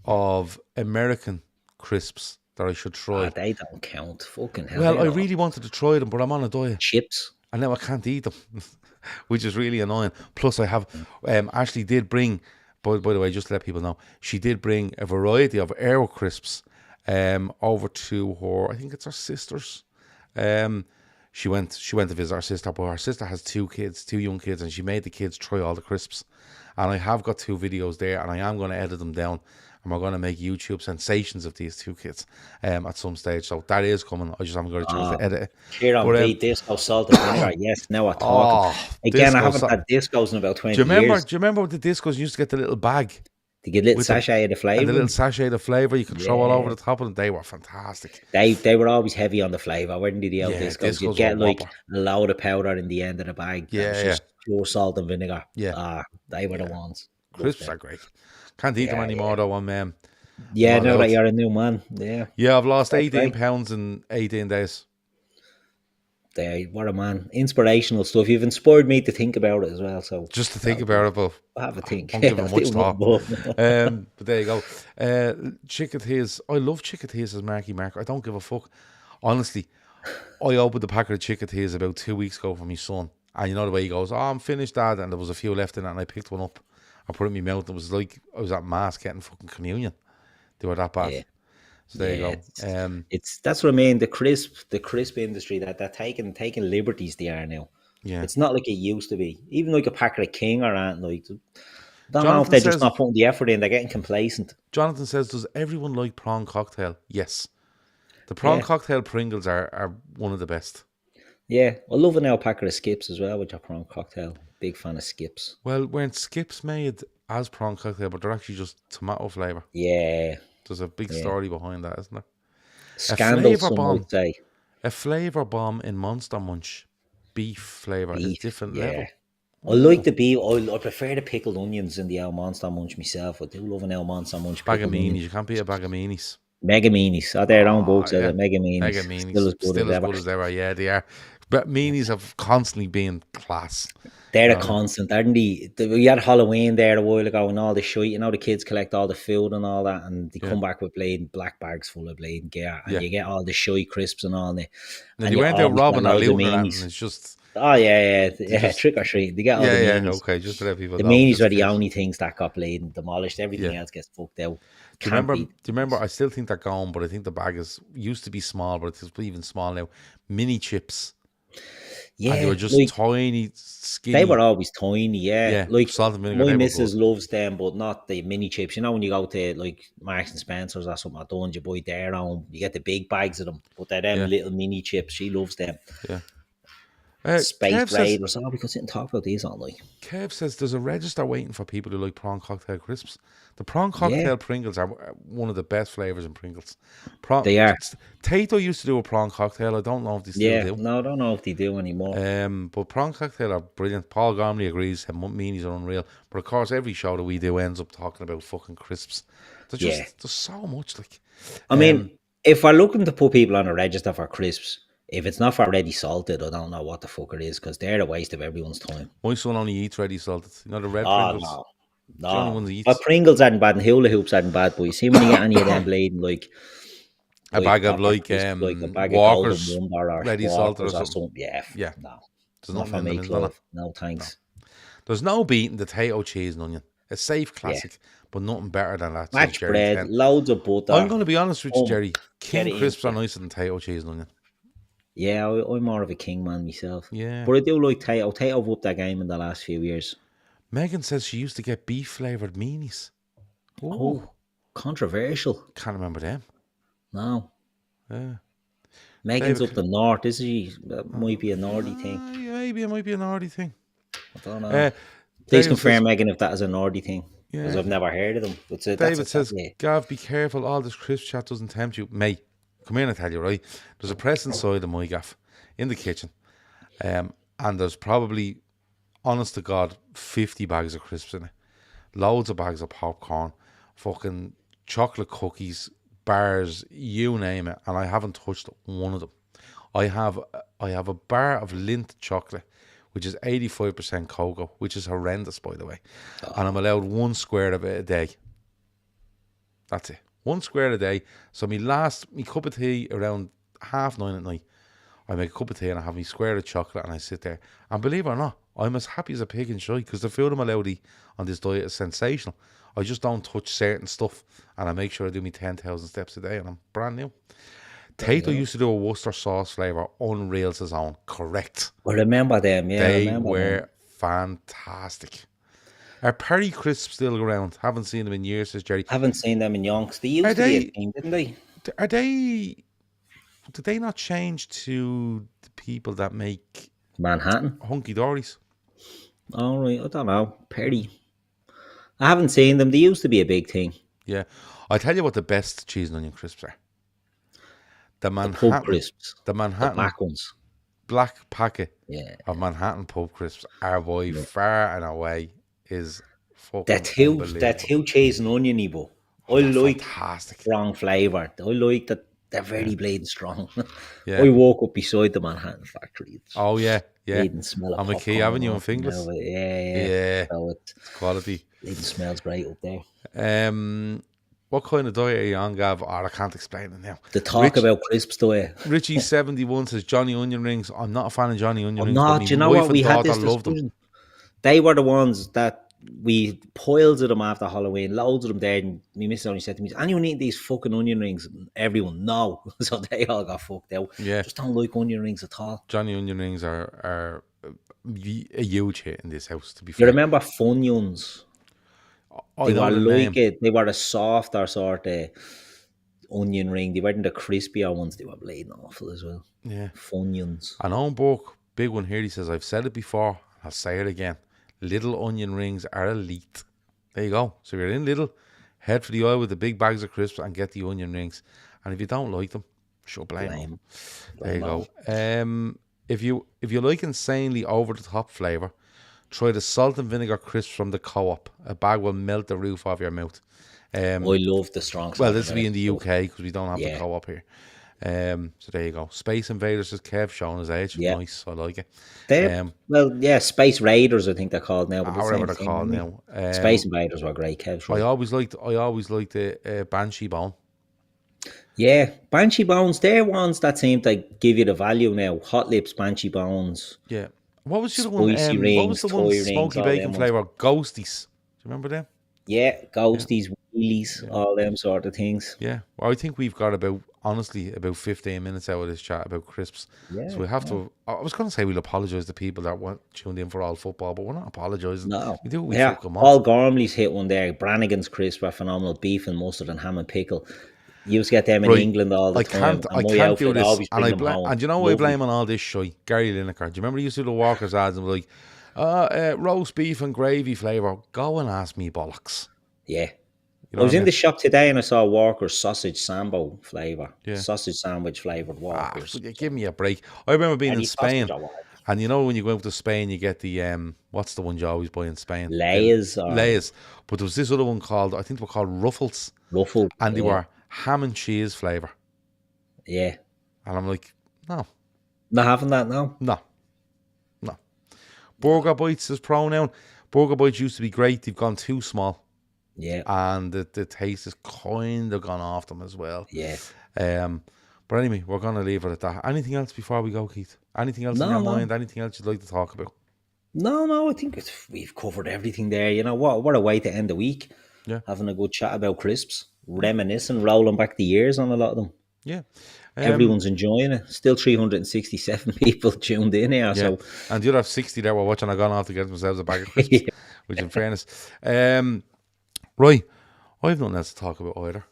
of American crisps that I should try. They don't count. Fucking hell. Well, I really wanted to try them, but I'm on a diet. Chips. And now I can't eat them, which is really annoying. Plus, I have... Ashley did bring... By the way, just to let people know, she did bring a variety of Aero crisps over to her... I think it's her sister's. She went to visit her sister, but her sister has 2 young kids, and she made the kids try all the crisps. And I have got 2 videos there, and I am going to edit them down and we're going to make YouTube sensations of these two kids at some stage. So that is coming. I just haven't got a chance to edit it. Cheer on But beat disco salt and vinegar. Yes, now we're talking. Again, I disco. haven't had discos in about Do 20 you remember? years. Do you remember with the discos? You used to get the little bag To get a little with sachet of the and flavour. the little sachet of flavour you could throw all over Yeah. the top of them. They were fantastic. They were always heavy on the flavour, weren't they? The old Yeah, discos. You'd discos were get like whopper. a load of powder in the end of the bag. That was Yeah, just pure salt and vinegar. yeah, They were the yeah. ones. Loved Crisps them. are great. Can't eat them Yeah, anymore though. I'm yeah. not Now that allowed. you're a new man, yeah. Yeah, I've lost Fair 18 play. pounds in 18 days. There, what a man. Inspirational stuff. You've inspired me to think about it as well. So Just to think about it, but I'll have a I think. won't give I'll it much do nothing thought. but. But there you go. Chickadees. I love chickadees as Marky Mark. I don't give a fuck. Honestly, I opened the packet of chickadees about 2 weeks ago for my son. And you know the way he goes, oh, I'm finished, Dad. And there was a few left in it, and I picked one up. I put it in my mouth. It was like I was at Mass getting fucking communion. They were that bad. Yeah. So there Yeah, you go. it's that's what I mean. The crisp industry that they're taking liberties they are now. Yeah. It's not like it used to be. Even like a packet of King or anything like. I don't know if Jonathan they're just says, not putting the effort in. They're getting complacent. Jonathan says, does everyone like prawn cocktail? Yes. The prawn Yeah, cocktail Pringles are one of the best. yeah. I love an packet of Skips as well with your prawn cocktail. Big fan of Skips. Well, weren't Skips made as prawn cocktail, but they're actually just tomato flavour. Yeah, There's a big yeah. story behind that, isn't there? A Scandal, flavour some bomb. might say. A flavour bomb in Monster Munch beef flavour is Beef. different Yeah. level. I like the beef. I prefer the pickled onions in the El Monster Munch myself. I do love an El Monster Munch Bag of pickled onion. meanies. You can't beat a bag of meanies. Mega meanies. Are their own books as Yeah. a mega Mega meanies. Still meanies. as good as ever. Yeah, they are. But meanies have constantly been class. They're a constant, aren't they? We had Halloween there a while ago and all the shit. You know, the kids collect all the food and all that, and they come back with black bags full of gear, and you get all the shy crisps and all that. And you weren't out robbing or looting or anything. It's just. Oh yeah. Trick or treat. They get all the meanies. Okay, just to let people the know. meanies were the only things that got played and demolished. Everything else gets fucked out. Do you remember? I still think they're gone, but I think the bag used to be small, but it's even small now. Mini chips. Yeah, and they were just tiny, skinny. They were always tiny, yeah. Like salt and vinegar, my missus loves them, but not the mini chips. You know, when you go to like Marks and Spencers or something, don't you buy their own? You get the big bags of them, but they're them little mini chips. She loves them. Yeah. Space Raiders. We could sit and talk about these all night. Kev says there's a register waiting for people who like prawn cocktail crisps. The prawn cocktail Pringles are one of the best flavours in Pringles. They are. Tato used to do a prawn cocktail. I don't know if they still do. No, I don't know if they do anymore. But prawn cocktail are brilliant. Paul Gormley agrees. Meanies are unreal. But of course, every show that we do ends up talking about fucking crisps. There's so much. Like, I mean, if we're looking to put people on a register for crisps, if it's not for ready salted, I don't know what the fuck it is, because they're a waste of everyone's time. My son only eats ready salted. You know, the red Pringles. No. But Pringles aren't bad and hula hoops aren't bad, but you see when you get any of them bleeding, like a bag of like a bag Walkers, of Golden Wonder or ready salted or something. Yeah. No. There's not for me, Clive. No thanks. No. There's no beating the Tato cheese and onion. A safe classic, but nothing better than that. Match bread, loads of butter. I'm going to be honest with you, Jerry. King crisps are nicer than Tato cheese and onion. Yeah, I'm more of a King man myself. Yeah. But I do like Tato. Tato have upped that game in the last few years. Megan says she used to get beef flavoured meanies. Oh, controversial. Can't remember them. No. Yeah. Megan's up the north, is she? That might be a Nordy thing. Yeah, maybe it might be a Nordy thing. I don't know. Please confirm, Megan, if that is a Nordy thing. Because I've never heard of them. David says, Gav, be careful. All this crisp chat doesn't tempt you. Mate, come here and I tell you, right? There's a press inside of my gaff in the kitchen. And there's probably, honest to God, 50 bags of crisps in it. Loads of bags of popcorn. Fucking chocolate cookies, bars, you name it. And I haven't touched one of them. I have a bar of Lindt chocolate, which is 85% cocoa, which is horrendous, by the way. And I'm allowed 1 square of it a day. That's it. 1 square a day. So me cup of tea around 9:30 at night. I make a cup of tea and I have my square of chocolate and I sit there. And believe it or not, I'm as happy as a pig in shite because the food I'm allowed to eat on this diet is sensational. I just don't touch certain stuff and I make sure I do me 10,000 steps a day and I'm brand new. Tato used to do a Worcester sauce flavour, unreal his own. Correct. I remember them, They were fantastic. Are Perry crisps still around? Haven't seen them in years, says Jerry. Haven't seen them in yonks. They Are used to be a they? thing, didn't they? Are they? Did they not change to the people that make Manhattan. hunky dories? All right, I don't know. Perry. I haven't seen them. They used to be a big thing. Yeah, I tell you what, the best cheese and onion crisps are the The pub Manhattan, crisps, the the Manhattan black ones. black packet Yeah, of Manhattan pub crisps are by far and away is fucking they're unbelievable. too cheese and oniony, but Oh, I they're like fantastic. strong flavour. I like that they're Yeah, very bleeding strong. yeah. I walk up beside the Manhattan factory. It's Oh yeah, yeah. bleeding smell of On McKee popcorn Avenue in all coming out Finglas. of it. Yeah. Yeah, So it's quality. bleeding smells great up there. What kind of diet are you on, Gav? Oh, I can't explain it now. The talk about crisps though. Richie71 says Johnny Onion Rings. I'm not a fan of Johnny Onion I'm Rings, but not. my You know wife what? and We had daughter this love them. discussion. They were the ones that we piles of them after Halloween, loads of them there. And my missus only said to me, "Is anyone eating these fucking onion rings?" And everyone, no. So they all got fucked out. Yeah, Just don't like onion rings at all. Johnny Onion Rings are a huge hit in this house, to be You fair. remember Funyuns? I They know were the like name. it. They were a softer sort of onion ring. They weren't the crispier ones. They were bleeding awful as well. Yeah. Funyuns. And Owen Burke, big one here, he says, I've said it before, I'll say it again. Little onion rings are elite. There you go. So if you're in Little, head for the aisle with the big bags of crisps and get the onion rings. And if you don't like them, sure, blame them. There you go. If you like insanely over the top flavour, try the salt and vinegar crisps from the Co-op. A bag will melt the roof off your mouth. I love the strong. Well, this will be in the UK because we don't have the Yeah. Co-op here. So there you go. Space Invaders says Kev showing his age. Yeah. Nice, I like it. Well, yeah, Space Raiders, I think they're called now. But Whatever they're thing, called aren't now. they? Space Invaders were great, Kev. I Right? always liked the Banshee Bone. Yeah, Banshee Bones, they're ones that seem to give you the value now. Hot Lips, Banshee Bones, Yeah. What was the other one? Spicy What was Rings, the one? Toy Rings, Smoky all bacon them ones. flavour. Ghosties. Do you remember them? Yeah, Ghosties, Wheelies, all them sort of things. Yeah. Well, I think we've got about 15 minutes out of this chat about crisps. Yeah, So we have to. I was going to say we'll apologise to people that weren't tuned in for all football, but we're not apologising. No. We do what we Yeah, fucking Paul want. Gormley's hit one there. Brannigan's crisps were phenomenal. Beef and mustard and ham and pickle. You used to get them in Right. England all the I time. can't. And I my can't do outfit this. always And bring them home. you know why I Lovely. blame on all this shit? Gary Lineker. Do you remember you used to do the Walker's ads and be like, roast beef and gravy flavour? Go and ask me bollocks. Yeah. You know I was what in the shop today and I saw Walker's sausage sambo flavour. Yeah. Sausage sandwich flavoured Walker's. But give me a break. I remember being in Any Spain, sausage I want. and you know when you go out to Spain, you get the what's the one you always buy in Spain? Layers or Layers. But there was this other one called, I think they were called Ruffles, ruffled. and they yeah. were ham and cheese flavour. Yeah. And I'm like, no. Not having that now. Burger Bites is pronoun. Burger Bites used to be great. They've gone too small, Yeah. and the taste has kind of gone off them as well. Yeah. But anyway, we're going to leave it at that. Anything else before we go, Keith? Anything else in your mind? Anything else you'd like to talk about? No, I think we've covered everything there. You know what a way to end the week. Yeah. Having a good chat about crisps, reminiscing, rolling back the years on a lot of them. Yeah. Everyone's enjoying it. Still 367 people tuned in here. Yeah. So And the other 60 there were watching, I gone off to get themselves a bag of crisps, which in fairness. Right. I have nothing else to talk about either.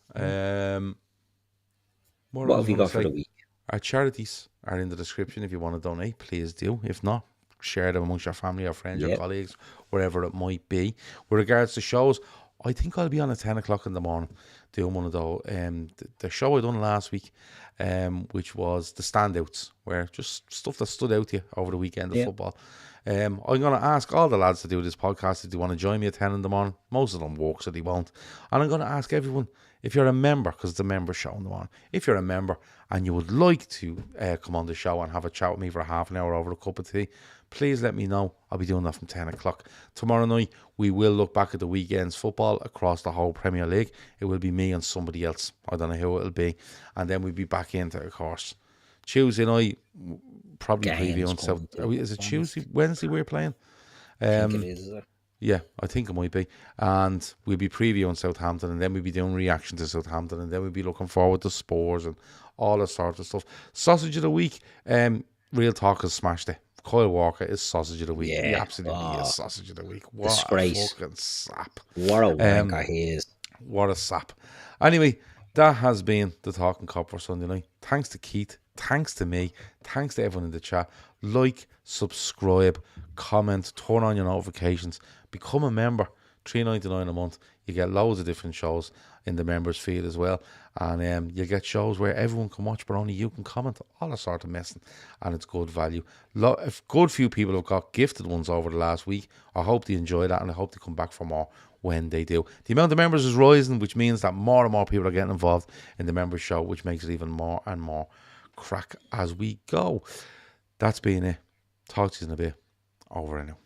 what have you got for the week? Our charities are in the description. If you want to donate, please do. If not, share them amongst your family, your friends, your colleagues, wherever it might be. With regards to shows, I think I'll be on at 10 o'clock in the morning doing one of those. The show I done last week, which was the standouts, where just stuff that stood out to you over the weekend of football. I'm going to ask all the lads to do this podcast if they want to join me at 10 in the morning. Most of them work, so they won't. And I'm going to ask everyone, if you're a member, because it's a member show in the morning, if you're a member and you would like to come on the show and have a chat with me for half an hour over a cup of tea, please let me know. I'll be doing that from 10 o'clock. Tomorrow night, we will look back at the weekend's football across the whole Premier League. It will be me and somebody else. I don't know who it'll be. And then we'll be back into, of course, Tuesday night, probably previewing South. Is it Tuesday? Wednesday we're playing? I think it is. Yeah, I think it might be. And we'll be previewing Southampton, and then we'll be doing reaction to Southampton, and then we'll be looking forward to Spurs and all that sort of stuff. Sausage of the week, Real Talk has smashed it. Kyle Walker is sausage of the week. He Yeah. absolutely is Oh, sausage of the week. What a disgrace. fucking sap. What a Um, wanker he is. what a sap. Anyway, that has been the Talking Cop for Sunday night. Thanks to Keith. Thanks to me. Thanks to everyone in the chat. Like, subscribe, comment, turn on your notifications. Become a member. $3.99 a month. You get loads of different shows in the members feed as well. And you get shows where everyone can watch, but only you can comment. All that sort of messing. And it's good value. A good few people have got gifted ones over the last week. I hope they enjoy that, and I hope they come back for more when they do. The amount of members is rising, which means that more and more people are getting involved in the members show, which makes it even more and more crack as we go. That's been it. Talk to you in a bit. Over and out.